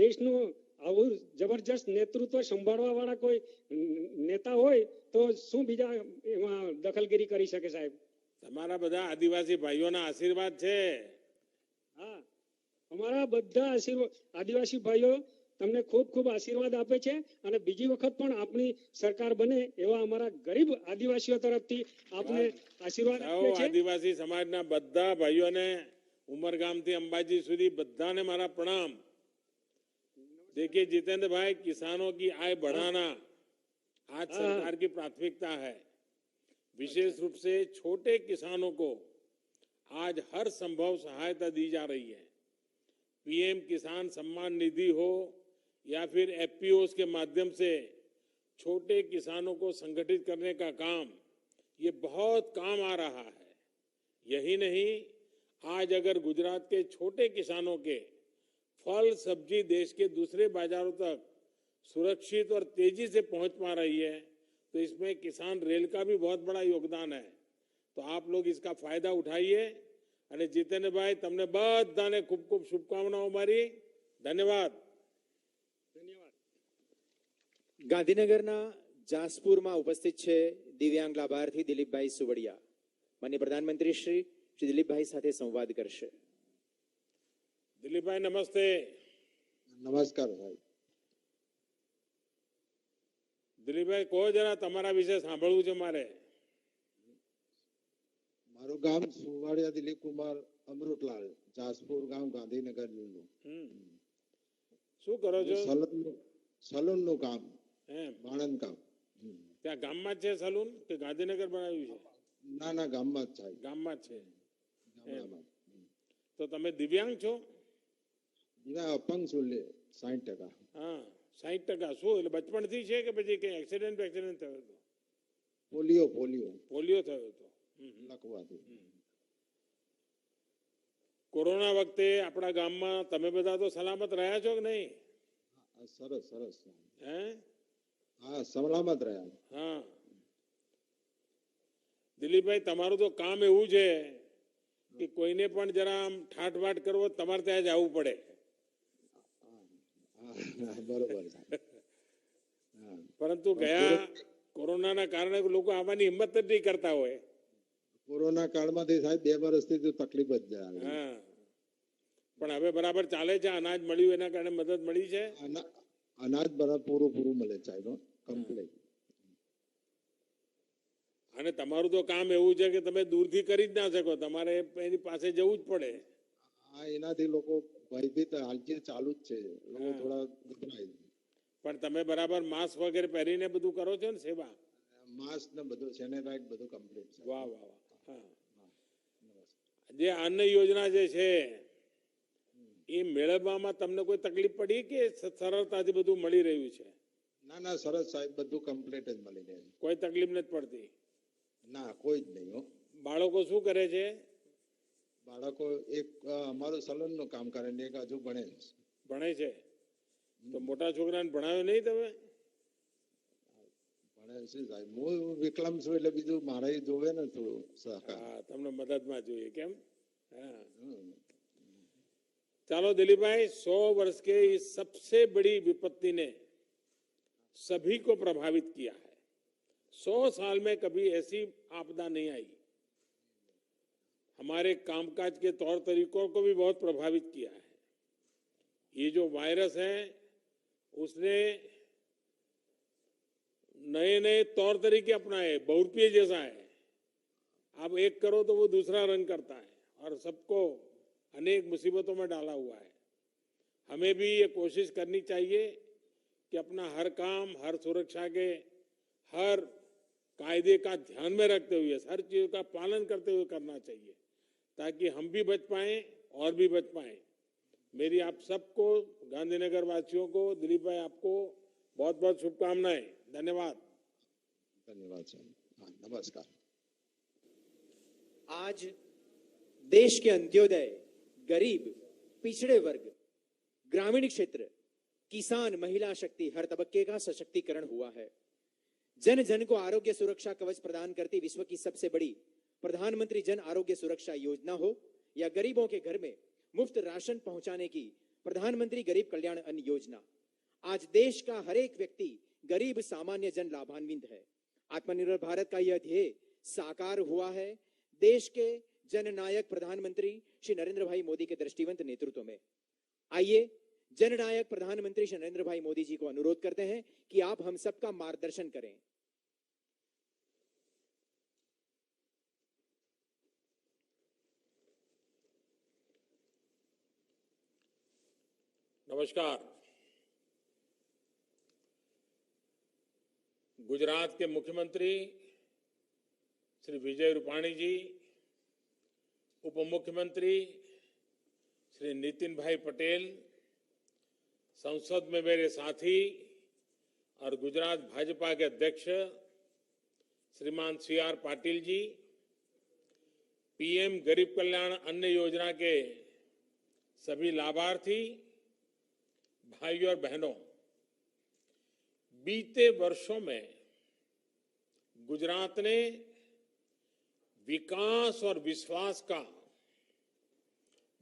S10: દેશનું આવું જબરજસ્ત નેતૃત્વ સંભાળવા વાળા કોઈ નેતા હોય તો શું બીજા એમાં દખલગીરી કરી શકે સાહેબ?
S6: તમારા બધા આદિવાસી ભાઈઓના આશીર્વાદ છે.
S10: હા, અમારા બધા આદિવાસી ભાઈઓ તમને ખૂબ ખૂબ આશીર્વાદ આપે છે અને બીજી વખત પણ આપની સરકાર બને એવા અમારા ગરીબ આદિવાસીઓ તરફથી આપને આશીર્વાદ
S6: સૌ
S10: આપે છે.
S6: આદિવાસી સમાજના બધા ભાઈઓને ઉમરગામથી અંબાજી સુધી બધાને મારા प्रणाम। देखिए जितेंद्र भाई, किसानों की आय बढ़ाना आज सरकार की प्राथमिकता है। विशेष रूप से छोटे किसानों को आज हर संभव सहायता दी जा रही है। पीएम किसान सम्मान निधि हो या फिर एफपीओस के माध्यम से छोटे किसानों को संगठित करने का काम, ये बहुत काम आ रहा है। यही नहीं, आज अगर गुजरात के छोटे किसानों के फल सब्जी देश के दूसरे बाजारों तक सुरक्षित और तेजी से पहुंच पा रही है, तो इसमें किसान रेल का भी बहुत बड़ा योगदान है। तो आप लोग इसका फायदा उठाइए। અને જીતેન્દ્રભાઈ, તમને બધાને ખૂબ ખૂબ શુભકામનાઓ મારી। ધન્યવાદ।
S3: ગાંધીનગરના જાસપુરમાં ઉપસ્થિત છે દિવ્યાંગ લાભાર્થી દિલીપભાઈ સુવડિયા। માનનીય પ્રધાનમંત્રી શ્રી દિલીપભાઈ સાથે સંવાદ કરશે।
S6: દિલીપભાઈ નમસ્તે।
S11: નમસ્કાર ભાઈ।
S6: દિલીપભાઈ, કહો જરા, તમારા વિશે સાંભળવું છે મારે।
S11: મારું ગામ સુવાડિયા દિલીપ કુમાર અમૃતલાલ, જાસપુર ગામ ગાંધીનગર નું।
S6: શું કરો છો?
S11: સલૂન નું કામ,
S6: એમ?
S11: વાણંદ કામ।
S6: ત્યાં ગામમાં જ છે સલૂન કે ગાંધીનગર બનાવ્યું છે?
S11: ના ના, ગામમાં જ છે।
S6: ગામમાં જ છે।
S11: ગામડામાં।
S6: તો તમે દિવ્યાંગ છો?
S11: દીવા અપંગ છું, 60%।
S6: હા, 60%। શું એટલે બચપણથી છે કે પછી કઈ એક્સિડન્ટ થયો હતો?
S11: પોલિયો
S6: થયો હતો
S11: લખવાથી।
S6: કોરોના વખતે આપણા ગામમાં તમે બધા તો સલામત રહ્યા છો કે નહીં?
S11: સરસ સરસ।
S6: હે?
S11: હા, સલામત રહ્યા।
S6: હા દિલીપભાઈ, તમારું તો કામ એવું છે કે કોઈને પણ જરા આમ ઠાઠવાટ કરવો તમારે ત્યાં જ આવવું પડે।
S11: બરોબર।
S6: પરંતુ ગયા કોરોનાના કારણે લોકો આવવાની હિંમત જ નહીં કરતા હોય।
S11: કોરોના કાળમાંથી સાહેબ 2 વર્ષથી તો તકલીફ જ જાય।
S6: હા, પણ હવે બરાબર ચાલે છે? અનાજ મળ્યું એના કારણે મદદ મળી છે?
S11: અનાજ બરાબર પૂરું મળે સાહેબ, કમ્પ્લીટ।
S6: અને તમારું તો કામ એવું છે કે તમે દૂરથી કરી જ ના શકો, તમારે એની પાસે જવું જ પડે।
S11: હા, એનાથી લોકો ભયભીત હાલથી ચાલુ જ છે, લોકો થોડા ગભરાય।
S6: પણ તમે બરાબર માસ્ક વગેરે પહેરીને બધું કરો છો ને સેવા?
S11: માસ્ક ને બધું સેનેટાઈઝ બધું કમ્પ્લીટ છે।
S6: વાહ વાહ વાહ। હા, જે અન્ન યોજના જે છે એ મેળવવામાં તમને કોઈ તકલીફ પડી કે સરળતાથી બધું મળી રહ્યું છે?
S11: ના ના, સરસ સાહેબ, બધું કમ્પ્લીટ જ મળી રહે છે।
S6: કોઈ તકલીફ નથી પડતી?
S11: ના, કોઈ જ નહીં હો।
S6: બાળકો શું કરે છે?
S11: બાળકો એક અમારું સલૂન નું કામ કરે ને એક હજુ ભણે
S6: છે। તો મોટા છોકરાને ભણાવ્યો નહીં તમે?
S11: ભણે છે સાહેબ, હું વિકલાંગ છું એટલે બીજું મારે જોવે ને થોડું સહકાર।
S6: હા, તમને મદદમાં જોઈએ કેમ? હા, चलो दिलीप भाई, 100 वर्ष के इस सबसे बड़ी विपत्ति ने सभी को प्रभावित किया है। 100 साल में कभी ऐसी आपदा नहीं आई। हमारे कामकाज के तौर तरीकों को भी बहुत प्रभावित किया है। ये जो वायरस है उसने नए नए तौर तरीके अपनाए, बहुरूपीय जैसा है। आप एक करो तो वो दूसरा रन करता है और सबको अनेक मुसीबतों में डाला हुआ है। हमें भी ये कोशिश करनी चाहिए कि अपना हर काम, हर सुरक्षा के हर कायदे का ध्यान में रखते हुए, हर चीज का पालन करते हुए करना चाहिए, ताकि हम भी बच पाएं और भी बच पाएं। मेरी आप सबको, गांधीनगर वासियों को, दिलीप भाई आपको बहुत बहुत शुभकामनाएं। धन्यवाद।
S11: धन्यवाद सर। हाँ, नमस्कार।
S3: आज देश के अंत्योदय, गरीब, पिछड़े वर्ग, ग्रामीण क्षेत्र, किसान, महिला शक्ति, हर तबके का सशक्तिकरण हुआ है। जन जन को आरोग्य सुरक्षा कवच प्रदान करती विश्व की सबसे बड़ी प्रधानमंत्री जन आरोग्य सुरक्षा योजना हो या गरीबों के घर में मुफ्त राशन पहुंचाने की प्रधानमंत्री गरीब कल्याण अन्न योजना, आज देश का हर एक व्यक्ति गरीब सामान्य जन लाभान्वित है। आत्मनिर्भर भारत का यह ध्येय साकार हुआ है देश के जननायक प्रधानमंत्री श्री नरेंद्र भाई मोदी के दृष्टिवंत नेतृत्व में। आइए जननायक प्रधानमंत्री श्री नरेंद्र भाई मोदी जी को अनुरोध करते हैं कि आप हम सबका मार्गदर्शन करें।
S6: नमस्कार। गुजरात के मुख्यमंत्री श्री विजय रूपाणी जी, उप मुख्यमंत्री श्री नितिन भाई पटेल, संसद में मेरे साथी और गुजरात भाजपा के अध्यक्ष श्रीमान CR पाटिल जी, PM गरीब कल्याण अन्न योजना के सभी लाभार्थी भाइयों और बहनों, बीते वर्षों में गुजरात ने विकास और विश्वास का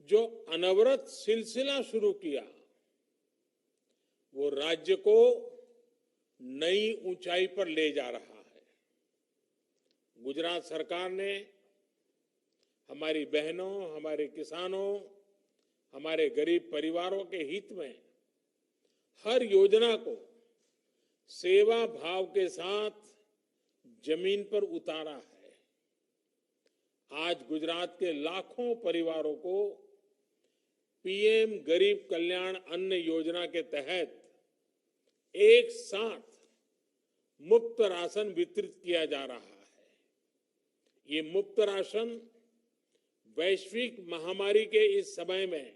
S6: जो अनवरत सिलसिला शुरू किया, वो राज्य को नई ऊंचाई पर ले जा रहा है। गुजरात सरकार ने हमारी बहनों, हमारे किसानों, हमारे गरीब परिवारों के हित में हर योजना को सेवा भाव के साथ जमीन पर उतारा है। आज गुजरात के लाखों परिवारों को PM गरीब कल्याण अन्न योजना के तहत एक साथ मुफ्त राशन वितरित किया जा रहा है। ये मुफ्त राशन वैश्विक महामारी के इस समय में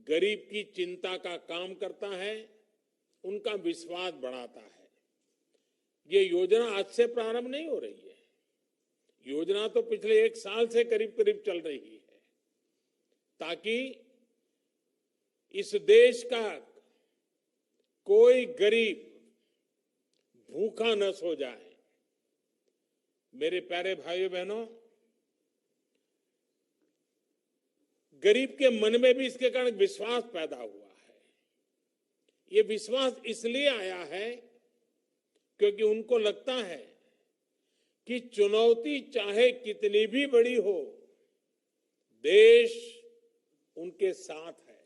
S6: गरीब की चिंता का काम करता है, उनका विश्वास बढ़ाता है। ये योजना आज से प्रारंभ नहीं हो रही है। योजना तो पिछले 1 साल से करीब करीब चल रही है, ताकि इस देश का कोई गरीब भूखा न सो जाए। मेरे प्यारे भाइयों बहनों, गरीब के मन में भी इसके कारण विश्वास पैदा हुआ है। ये विश्वास इसलिए आया है क्योंकि उनको लगता है कि चुनौती चाहे कितनी भी बड़ी हो, देश उनके साथ है।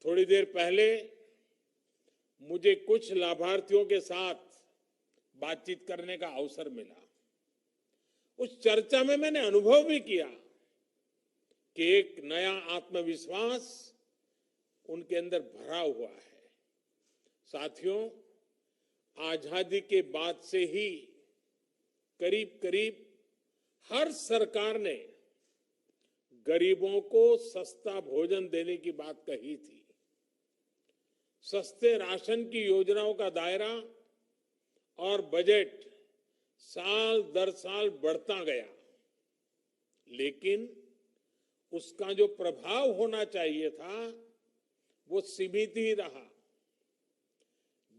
S6: थोड़ी देर पहले मुझे कुछ लाभार्थियों के साथ बातचीत करने का अवसर मिला। उस चर्चा में मैंने अनुभव भी किया कि एक नया आत्मविश्वास उनके अंदर भरा हुआ है। साथियों, आजादी के बाद से ही करीब करीब हर सरकार ने गरीबों को सस्ता भोजन देने की बात कही थी। सस्ते राशन की योजनाओं का दायरा और बजट साल दर साल बढ़ता गया, लेकिन उसका जो प्रभाव होना चाहिए था वो सीमित ही रहा।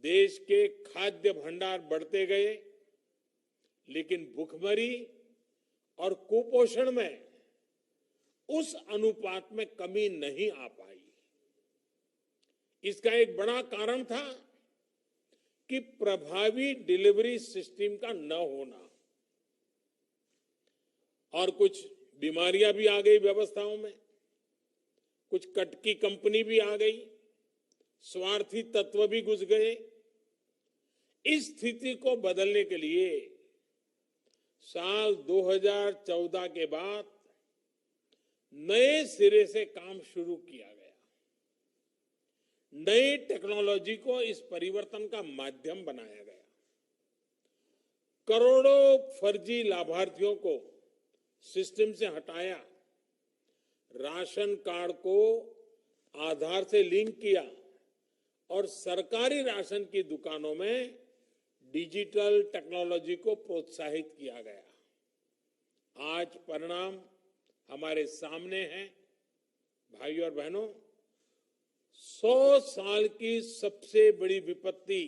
S6: देश के खाद्य भंडार बढ़ते गए, लेकिन भूखमरी और कुपोषण में उस अनुपात में कमी नहीं आ पाई। इसका एक बड़ा कारण था कि प्रभावी डिलीवरी सिस्टम का न होना, और कुछ बीमारियां भी आ गई व्यवस्थाओं में, कुछ कटकी कंपनी भी आ गई, स्वार्थी तत्व भी घुस गए। इस स्थिति को बदलने के लिए साल 2014 के बाद नए सिरे से काम शुरू किया गया। नई टेक्नोलॉजी को इस परिवर्तन का माध्यम बनाया गया। करोड़ों फर्जी लाभार्थियों को सिस्टम से हटाया, राशन कार्ड को आधार से लिंक किया और सरकारी राशन की दुकानों में डिजिटल टेक्नोलॉजी को प्रोत्साहित किया गया। आज परिणाम हमारे सामने हैं। भाइयों और बहनों, 100 साल की सबसे बड़ी विपत्ति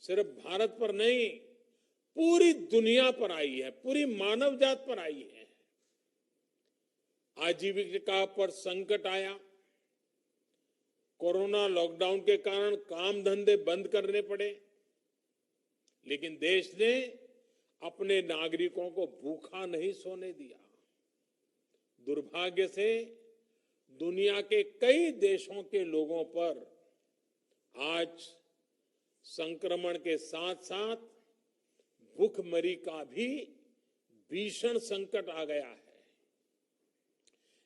S6: सिर्फ भारत पर नहीं, पूरी दुनिया पर आई है, पूरी मानव जात पर आई है। आजीविका पर संकट आया, कोरोना लॉकडाउन के कारण काम धंधे बंद करने पड़े, लेकिन देश ने अपने नागरिकों को भूखा नहीं सोने दिया। दुर्भाग्य से दुनिया के कई देशों के लोगों पर आज संक्रमण के साथ साथ भूखमरी का भी भीषण संकट आ गया है।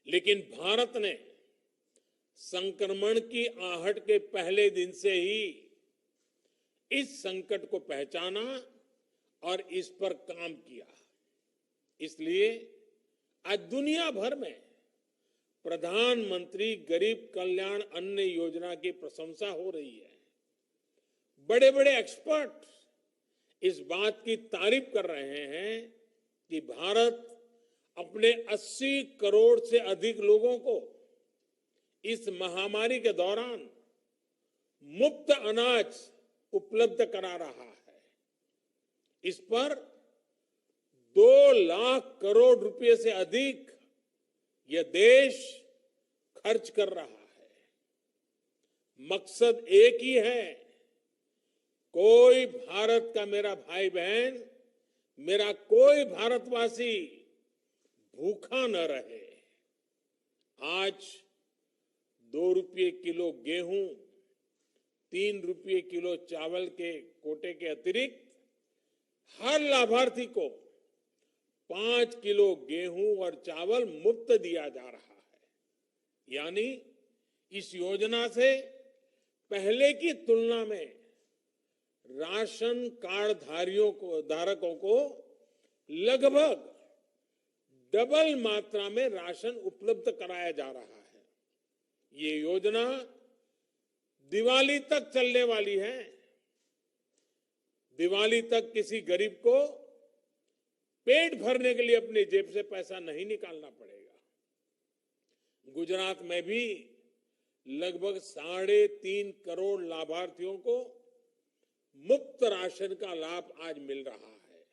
S6: लेकिन भारत ने संक्रमण की आहट के पहले दिन से ही इस संकट को पहचाना और इस पर काम किया। इसलिए आज दुनिया भर में प्रधानमंत्री गरीब कल्याण अन्न योजना की प्रशंसा हो रही है। बड़े बड़े एक्सपर्ट इस बात की तारीफ कर रहे हैं कि भारत अपने 80 करोड़ से अधिक लोगों को इस महामारी के दौरान मुफ्त अनाज उपलब्ध करा रहा है। इस पर 2 लाख करोड़ रुपए से अधिक यह देश खर्च कर रहा है। मकसद एक ही है, कोई भारत का मेरा भाई बहन, मेरा कोई भारतवासी भूखा न रहे। आज 2 रुपये किलो गेहूं, 3 रुपये किलो चावल के कोटे के अतिरिक्त हर लाभार्थी को 5 किलो गेहूं और चावल मुफ्त दिया जा रहा है। यानी इस योजना से पहले की तुलना में राशन कार्ड धारकों को लगभग डबल मात्रा में राशन उपलब्ध कराया जा रहा है। ये योजना दिवाली तक चलने वाली है। दिवाली तक किसी गरीब को पेट भरने के लिए अपनी जेब से पैसा नहीं निकालना पड़ेगा। गुजरात में भी लगभग 3.5 करोड़ लाभार्थियों को मुफ्त राशन का लाभ आज मिल रहा है।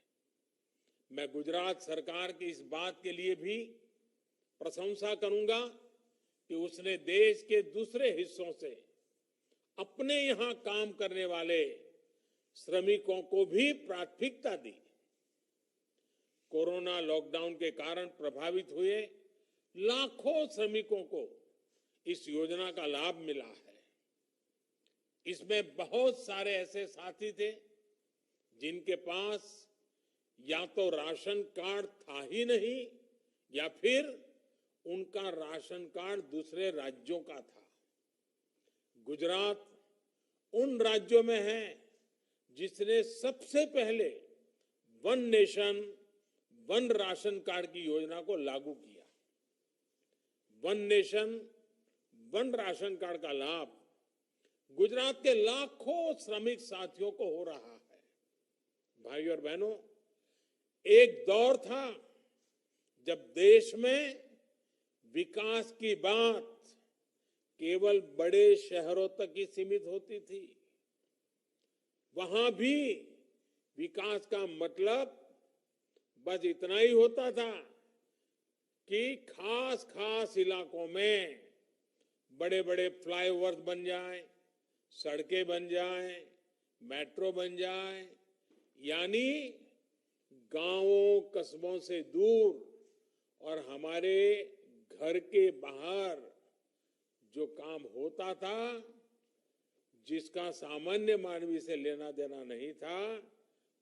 S6: मैं गुजरात सरकार की इस बात के लिए भी प्रशंसा करूंगा कि उसने देश के दूसरे हिस्सों से अपने यहां काम करने वाले श्रमिकों को भी प्राथमिकता दी। कोरोना लॉकडाउन के कारण प्रभावित हुए लाखों श्रमिकों को इस योजना का लाभ मिला है। इसमें बहुत सारे ऐसे साथी थे जिनके पास या तो राशन कार्ड था ही नहीं या फिर उनका राशन कार्ड दूसरे राज्यों का था। गुजरात उन राज्यों में है जिसने सबसे पहले one nation one ration card की योजना को लागू किया। One nation one ration card का लाभ गुजरात के लाखों श्रमिक साथियों को हो रहा है। भाइयों और बहनों, एक दौर था जब देश में विकास की बात केवल बड़े शहरों तक ही सीमित होती थी। वहां भी विकास का मतलब बस इतना ही होता था कि खास खास इलाकों में बड़े बड़े फ्लाईओवर्स बन जाएं, सड़कें बन जाएं, मेट्रो बन जाए, यानी गांवों कस्बों से दूर और हमारे घर के बाहर जो काम होता था, जिसका सामान्य मानवी से लेना देना नहीं था,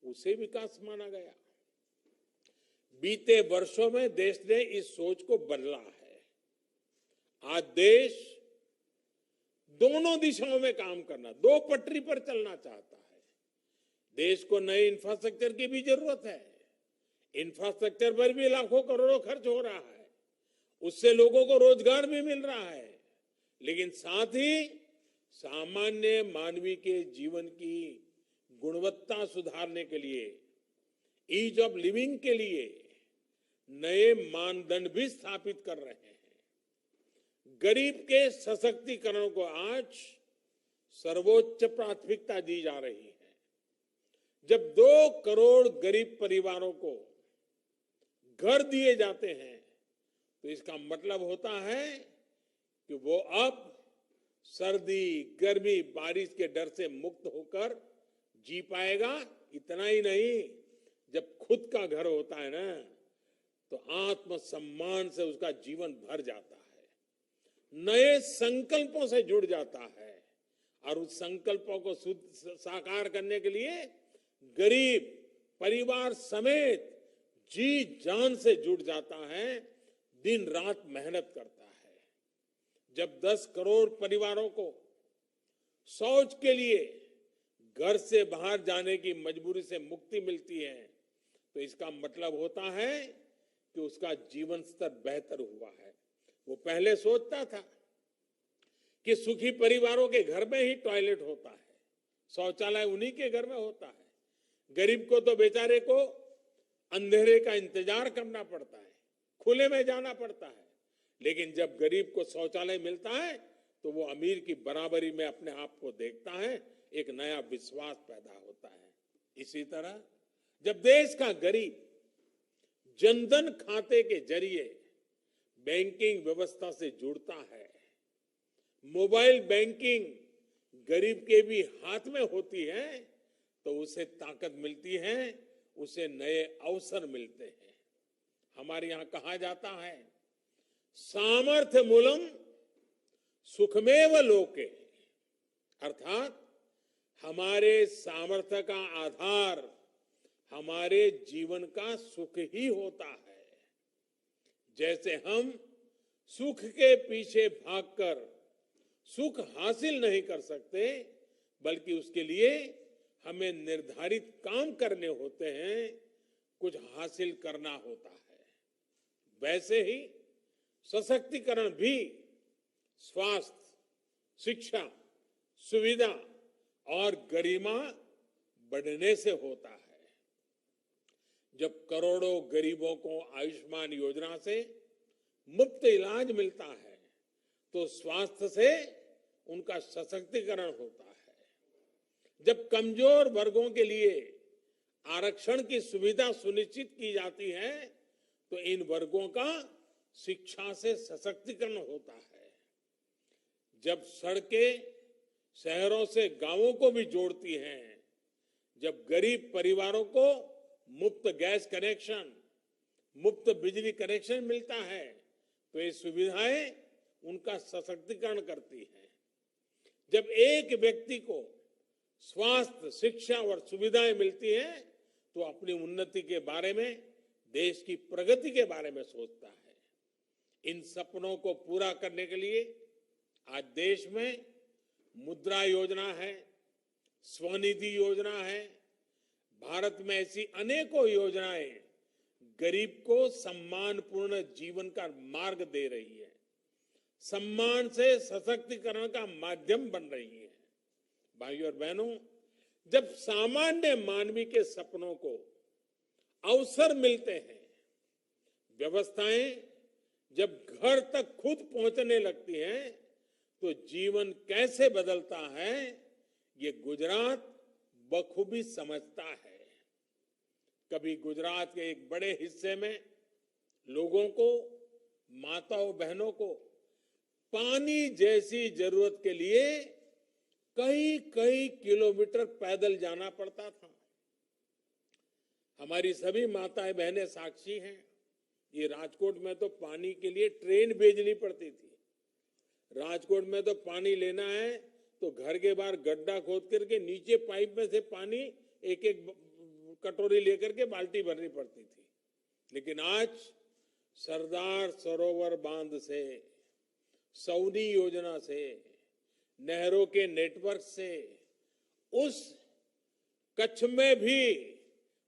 S6: उसे विकास माना गया। बीते वर्षों में देश ने इस सोच को बदला है। आज देश दोनों दिशाओं में काम करना, दो पटरी पर चलना चाहता है। देश को नए इंफ्रास्ट्रक्चर की भी जरूरत है। इंफ्रास्ट्रक्चर पर भी लाखों करोड़ों खर्च हो रहा है, उससे लोगों को रोजगार भी मिल रहा है, लेकिन साथ ही सामान्य मानवी के जीवन की गुणवत्ता सुधारने के लिए, ईज ऑफ लिविंग के लिए नए मानदंड भी स्थापित कर रहे हैं। गरीब के सशक्तिकरण को आज सर्वोच्च प्राथमिकता दी जा रही है। जब 2 करोड़ गरीब परिवारों को घर दिए जाते हैं, तो इसका मतलब होता है कि वो अब सर्दी, गर्मी, बारिश के डर से मुक्त होकर जी पाएगा। इतना ही नहीं, जब खुद का घर होता है ना, तो आत्मसम्मान से उसका जीवन भर जाता है, नए संकल्पों से जुड़ जाता है, और उस संकल्पों को साकार करने के लिए गरीब परिवार समेत जी जान से जुड़ जाता है, दिन रात मेहनत करता है। जब 10 करोड़ परिवारों को शौच के लिए घर से बाहर जाने की मजबूरी से मुक्ति मिलती है, तो इसका मतलब होता है कि उसका जीवन स्तर बेहतर हुआ है। वो पहले सोचता था कि सुखी परिवारों के घर में ही टॉयलेट होता है, शौचालय उन्हीं के घर में होता है। गरीब को तो बेचारे को अंधेरे का इंतजार करना पड़ता है, खुले में जाना पड़ता है, लेकिन जब गरीब को शौचालय मिलता है तो वो अमीर की बराबरी में अपने आप को देखता है, एक नया विश्वास पैदा होता है। इसी तरह जब देश का गरीब जनधन खाते के जरिए बैंकिंग व्यवस्था से जुड़ता है, मोबाइल बैंकिंग गरीब के भी हाथ में होती है, तो उसे ताकत मिलती है, उसे नए अवसर मिलते हैं। हमारे यहां कहा जाता है, सामर्थ्य मूलम सुखमेव लोके, अर्थात हमारे सामर्थ्य का आधार हमारे जीवन का सुख ही होता है। जैसे हम सुख के पीछे भागकर सुख हासिल नहीं कर सकते, बल्कि उसके लिए हमें निर्धारित काम करने होते हैं, कुछ हासिल करना होता है। वैसे ही सशक्तिकरण भी स्वास्थ्य, शिक्षा, सुविधा और गरिमा बढ़ने से होता है। जब करोड़ों गरीबों को आयुष्मान योजना से मुफ्त इलाज मिलता है, तो स्वास्थ्य से उनका सशक्तिकरण होता है। जब कमजोर वर्गों के लिए आरक्षण की सुविधा सुनिश्चित की जाती है, तो इन वर्गों का शिक्षा से सशक्तिकरण होता है। जब सड़कें शहरों से गांवों को भी जोड़ती हैं, जब गरीब परिवारों को मुफ्त गैस कनेक्शन, मुफ्त बिजली कनेक्शन मिलता है, तो ये सुविधाएं उनका सशक्तिकरण करती हैं। जब एक व्यक्ति को स्वास्थ्य, शिक्षा और सुविधाएं मिलती हैं, तो अपनी उन्नति के बारे में, देश की प्रगति के बारे में सोचता है। इन सपनों को पूरा करने के लिए आज देश में मुद्रा योजना है, स्वनिधि योजना है। भारत में ऐसी अनेकों योजनाएं गरीब को सम्मानपूर्ण जीवन का मार्ग दे रही है, सम्मान से सशक्तिकरण का माध्यम बन रही है। भाइयों और बहनों, जब सामान्य मानवी के सपनों को अवसर मिलते हैं, व्यवस्थाएं जब घर तक खुद पहुंचने लगती हैं, तो जीवन कैसे बदलता है, ये गुजरात बखूबी समझता है। कभी गुजरात के एक बड़े हिस्से में लोगों को, माताओं बहनों को पानी जैसी जरूरत के लिए कई कई किलोमीटर पैदल जाना पड़ता था। हमारी सभी माताएं बहनें साक्षी हैं। ये राजकोट में तो पानी के लिए ट्रेन भेजनी पड़ती थी। राजकोट में तो पानी लेना है तो घर के बाहर गड्ढा खोद करके नीचे पाइप में से पानी एक एक कटोरी लेकर के बाल्टी भरनी पड़ती थी। लेकिन आज सरदार सरोवर बांध से, सौनी योजना से, नहरों के नेटवर्क से उस कच्छ में भी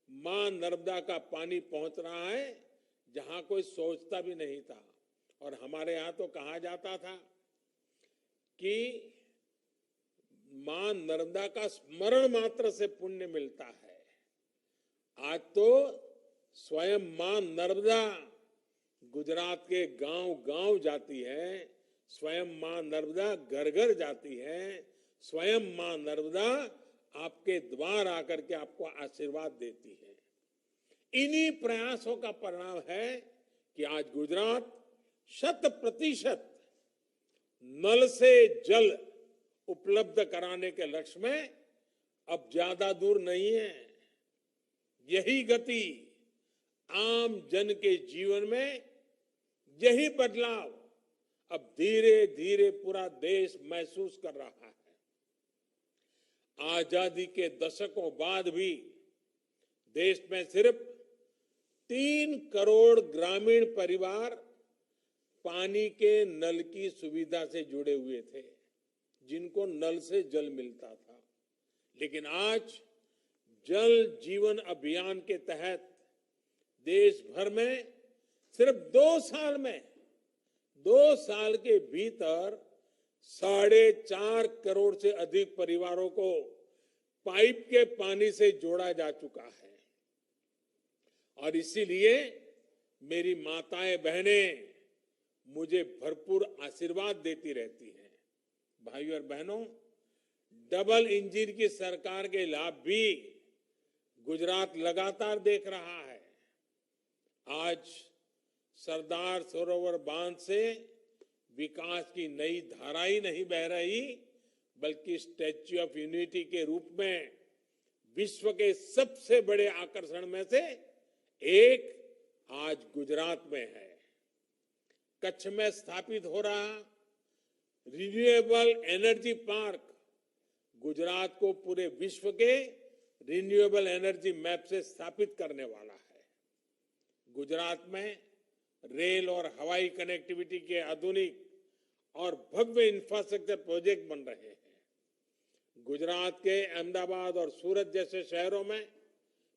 S6: मां नर्मदा का पानी पहुंच रहा है जहां कोई सोचता भी नहीं था। और हमारे यहां तो कहा जाता था कि मां नर्मदा का स्मरण मात्र से पुण्य मिलता है। आज तो स्वयं मां नर्मदा गुजरात के गांव गांव जाती है, स्वयं मां नर्मदा घर घर जाती है, स्वयं मां नर्मदा आपके द्वार आकर के आपको आशीर्वाद देती है। इन्हीं प्रयासों का परिणाम है कि आज गुजरात 100% नल से जल उपलब्ध कराने के लक्ष्य में अब ज्यादा दूर नहीं है। यही गति आम जन के जीवन में, यही बदलाव अब धीरे धीरे पूरा देश महसूस कर रहा है। आजादी के दशकों बाद भी देश में सिर्फ 3 करोड़ ग्रामीण परिवार पानी के नल की सुविधा से जुड़े हुए थे, जिनको नल से जल मिलता था। लेकिन आज जल जीवन अभियान के तहत देश भर में सिर्फ 2 साल के भीतर 4.5 करोड़ से अधिक परिवारों को पाइप के पानी से जोड़ा जा चुका है। और इसीलिए मेरी माताएं बहनें मुझे भरपूर आशीर्वाद देती रहती हैं। भाइयों और बहनों, डबल इंजन की सरकार के लाभ भी गुजरात लगातार देख रहा है। आज सरदार सरोवर बांध से विकास की नई धारा ही नहीं बह रही, बल्कि स्टैच्यू ऑफ यूनिटी के रूप में विश्व के सबसे बड़े आकर्षण में से एक आज गुजरात में है। कच्छ में स्थापित हो रहा रिन्यूएबल एनर्जी पार्क गुजरात को पूरे विश्व के रिन्यूएबल एनर्जी मैप से स्थापित करने वाला है। गुजरात में रेल और हवाई कनेक्टिविटी के आधुनिक और भव्य इंफ्रास्ट्रक्चर प्रोजेक्ट बन रहे हैं। गुजरात के अहमदाबाद और सूरत जैसे शहरों में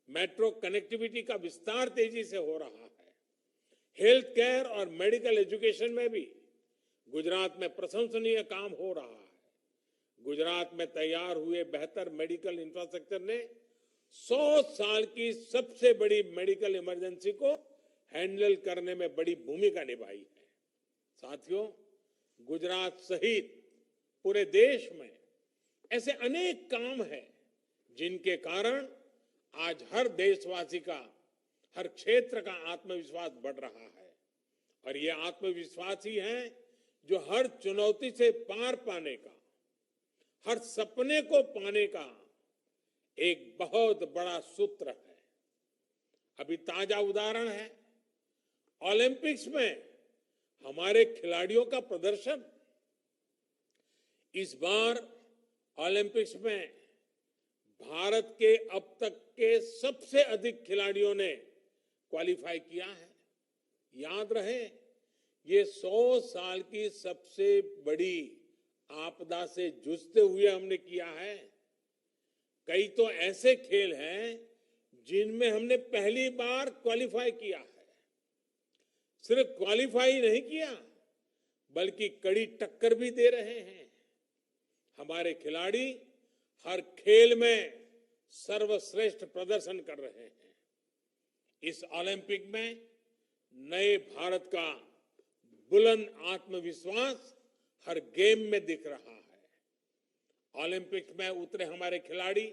S6: मेट्रो कनेक्टिविटी का विस्तार तेजी से हो रहा है। हेल्थ केयर और मेडिकल एजुकेशन में भी गुजरात में प्रशंसनीय काम हो रहा है। गुजरात में तैयार हुए बेहतर मेडिकल इंफ्रास्ट्रक्चर ने 100 साल की सबसे बड़ी मेडिकल इमरजेंसी को हैंडल करने में बड़ी भूमिका निभाई है। साथियों, गुजरात सहित पूरे देश में ऐसे अनेक काम हैं जिनके कारण आज हर देशवासी का, हर क्षेत्र का आत्मविश्वास बढ़ रहा है। और ये आत्मविश्वास ही है जो हर चुनौती से पार पाने का, हर सपने को पाने का एक बहुत बड़ा सूत्र है। अभी ताजा उदाहरण है ओलंपिक्स में हमारे खिलाड़ियों का प्रदर्शन। इस बार ओलंपिक्स में भारत के अब तक के सबसे अधिक खिलाड़ियों ने क्वालिफाई किया है। याद रहे, ये 100 साल की सबसे बड़ी आपदा से जूझते हुए हमने किया है। कई तो ऐसे खेल हैं जिनमें हमने पहली बार क्वालिफाई किया है। सिर्फ क्वालिफाई नहीं किया, बल्कि कड़ी टक्कर भी दे रहे हैं। हमारे खिलाड़ी हर खेल में सर्वश्रेष्ठ प्रदर्शन कर रहे हैं। इस ओलंपिक में नए भारत का बुलंद आत्मविश्वास हर गेम में दिख रहा है। ओलंपिक्स में उतरे हमारे खिलाड़ी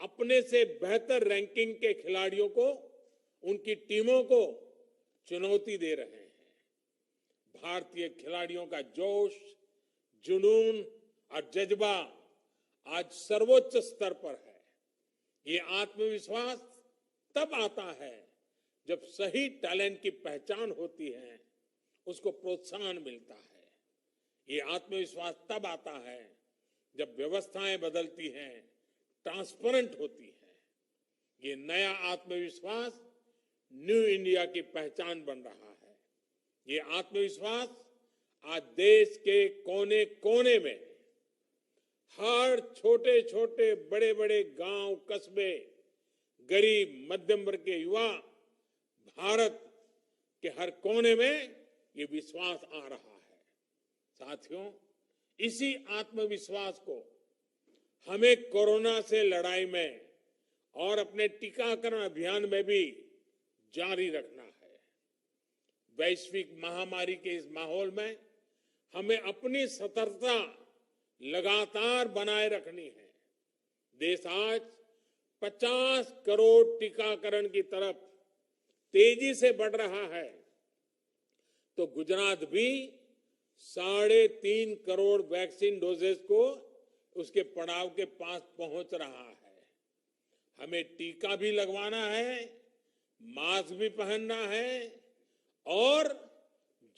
S6: अपने से बेहतर रैंकिंग के खिलाड़ियों को, उनकी टीमों को चुनौती दे रहे हैं। भारतीय खिलाड़ियों का जोश, जुनून और जज्बा आज सर्वोच्च स्तर पर है। ये आत्मविश्वास तब आता है जब सही टैलेंट की पहचान होती है, उसको प्रोत्साहन मिलता है। ये आत्मविश्वास तब आता है जब व्यवस्थाएं बदलती हैं, ट्रांसपेरेंट होती है। ये नया आत्मविश्वास न्यू इंडिया की पहचान बन रहा है। ये आत्मविश्वास आज देश के कोने कोने में, हर छोटे छोटे बड़े बड़े गांव, कस्बे, गरीब मध्यम वर्ग के युवा, भारत के हर कोने में ये विश्वास आ रहा है। साथियों, इसी आत्मविश्वास को हमें कोरोना से लड़ाई में और अपने टीकाकरण अभियान में भी जारी रखना है। वैश्विक महामारी के इस माहौल में हमें अपनी सतर्कता लगातार बनाए रखनी है। देश आज 50 करोड़ टीकाकरण की तरफ तेजी से बढ़ रहा है, तो गुजरात भी 3.5 करोड़ वैक्सीन डोजेस को उसके पड़ाव के पास पहुंच रहा है। हमें टीका भी लगवाना है, मास्क भी पहनना है और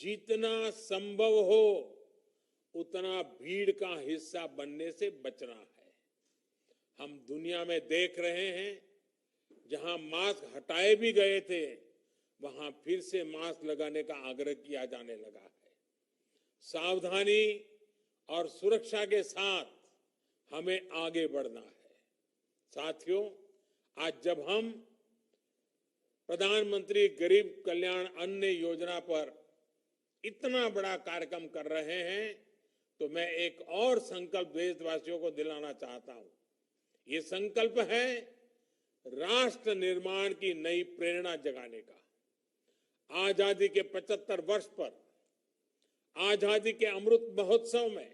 S6: जितना संभव हो उतना भीड़ का हिस्सा बनने से बचना है। हम दुनिया में देख रहे हैं, जहां मास्क हटाए भी गए थे, वहां फिर से मास्क लगाने का आग्रह किया जाने लगा है। सावधानी और सुरक्षा के साथ हमें आगे बढ़ना है। साथियों, आज जब हम प्रधानमंत्री गरीब कल्याण अन्न योजना पर इतना बड़ा कार्यक्रम कर रहे हैं, तो मैं एक और संकल्प देशवासियों को दिलाना चाहता हूं। ये संकल्प है राष्ट्र निर्माण की नई प्रेरणा जगाने का। आजादी के 75 वर्ष पर आजादी के अमृत महोत्सव में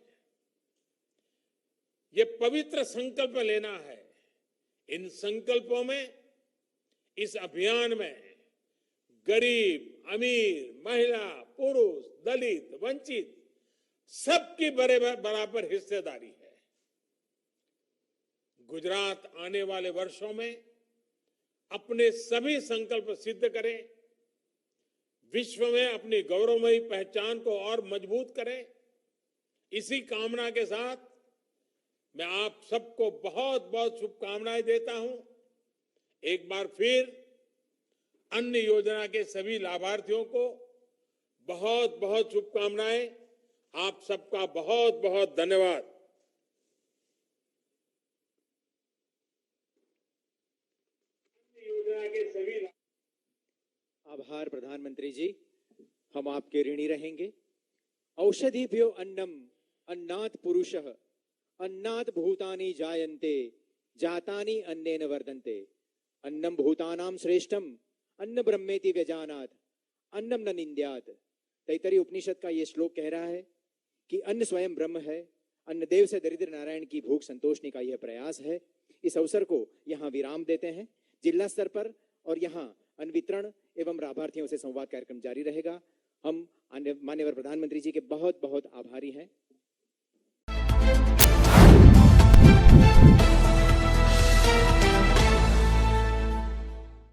S6: ये पवित्र संकल्प लेना है। इन संकल्पों में, इस अभियान में गरीब, अमीर, महिला, पुरुष, दलित, वंचित सबकी बराबर हिस्सेदारी है। गुजरात आने वाले वर्षों में अपने सभी संकल्प सिद्ध करे, विश्व में अपनी गौरवमयी पहचान को और मजबूत करे। इसी कामना के साथ मैं आप सबको बहुत बहुत शुभकामनाएं देता हूं। एक बार फिर अन्न योजना के सभी लाभार्थियों को बहुत बहुत शुभकामनाएं। आप सबका बहुत बहुत धन्यवाद। योजना के सभी
S3: आभार प्रधानमंत्री जी, हम आपके ऋणी रहेंगे। औषधिभ्यो अन्नम अन्नात् पुरुषः अन्नात् भूतानि जायन्ते जातानि अन्नेन वर्धन्ते अन्नम भूतानां श्रेष्ठम अन्न ब्रह्मेति व्यजानात् अन्नम न निन्द्यात्। तैतरीय उपनिषद का ये श्लोक कह रहा है कि अन्न स्वयं ब्रह्म है। अन्न देव से दरिद्र नारायण की भूख संतोषने का यह प्रयास है। इस अवसर को यहाँ विराम देते हैं। जिला स्तर पर और यहाँ अन्न वितरण एवं लाभार्थियों से संवाद कार्यक्रम जारी रहेगा। हम माननीय प्रधानमंत्री जी के बहुत बहुत आभारी हैं।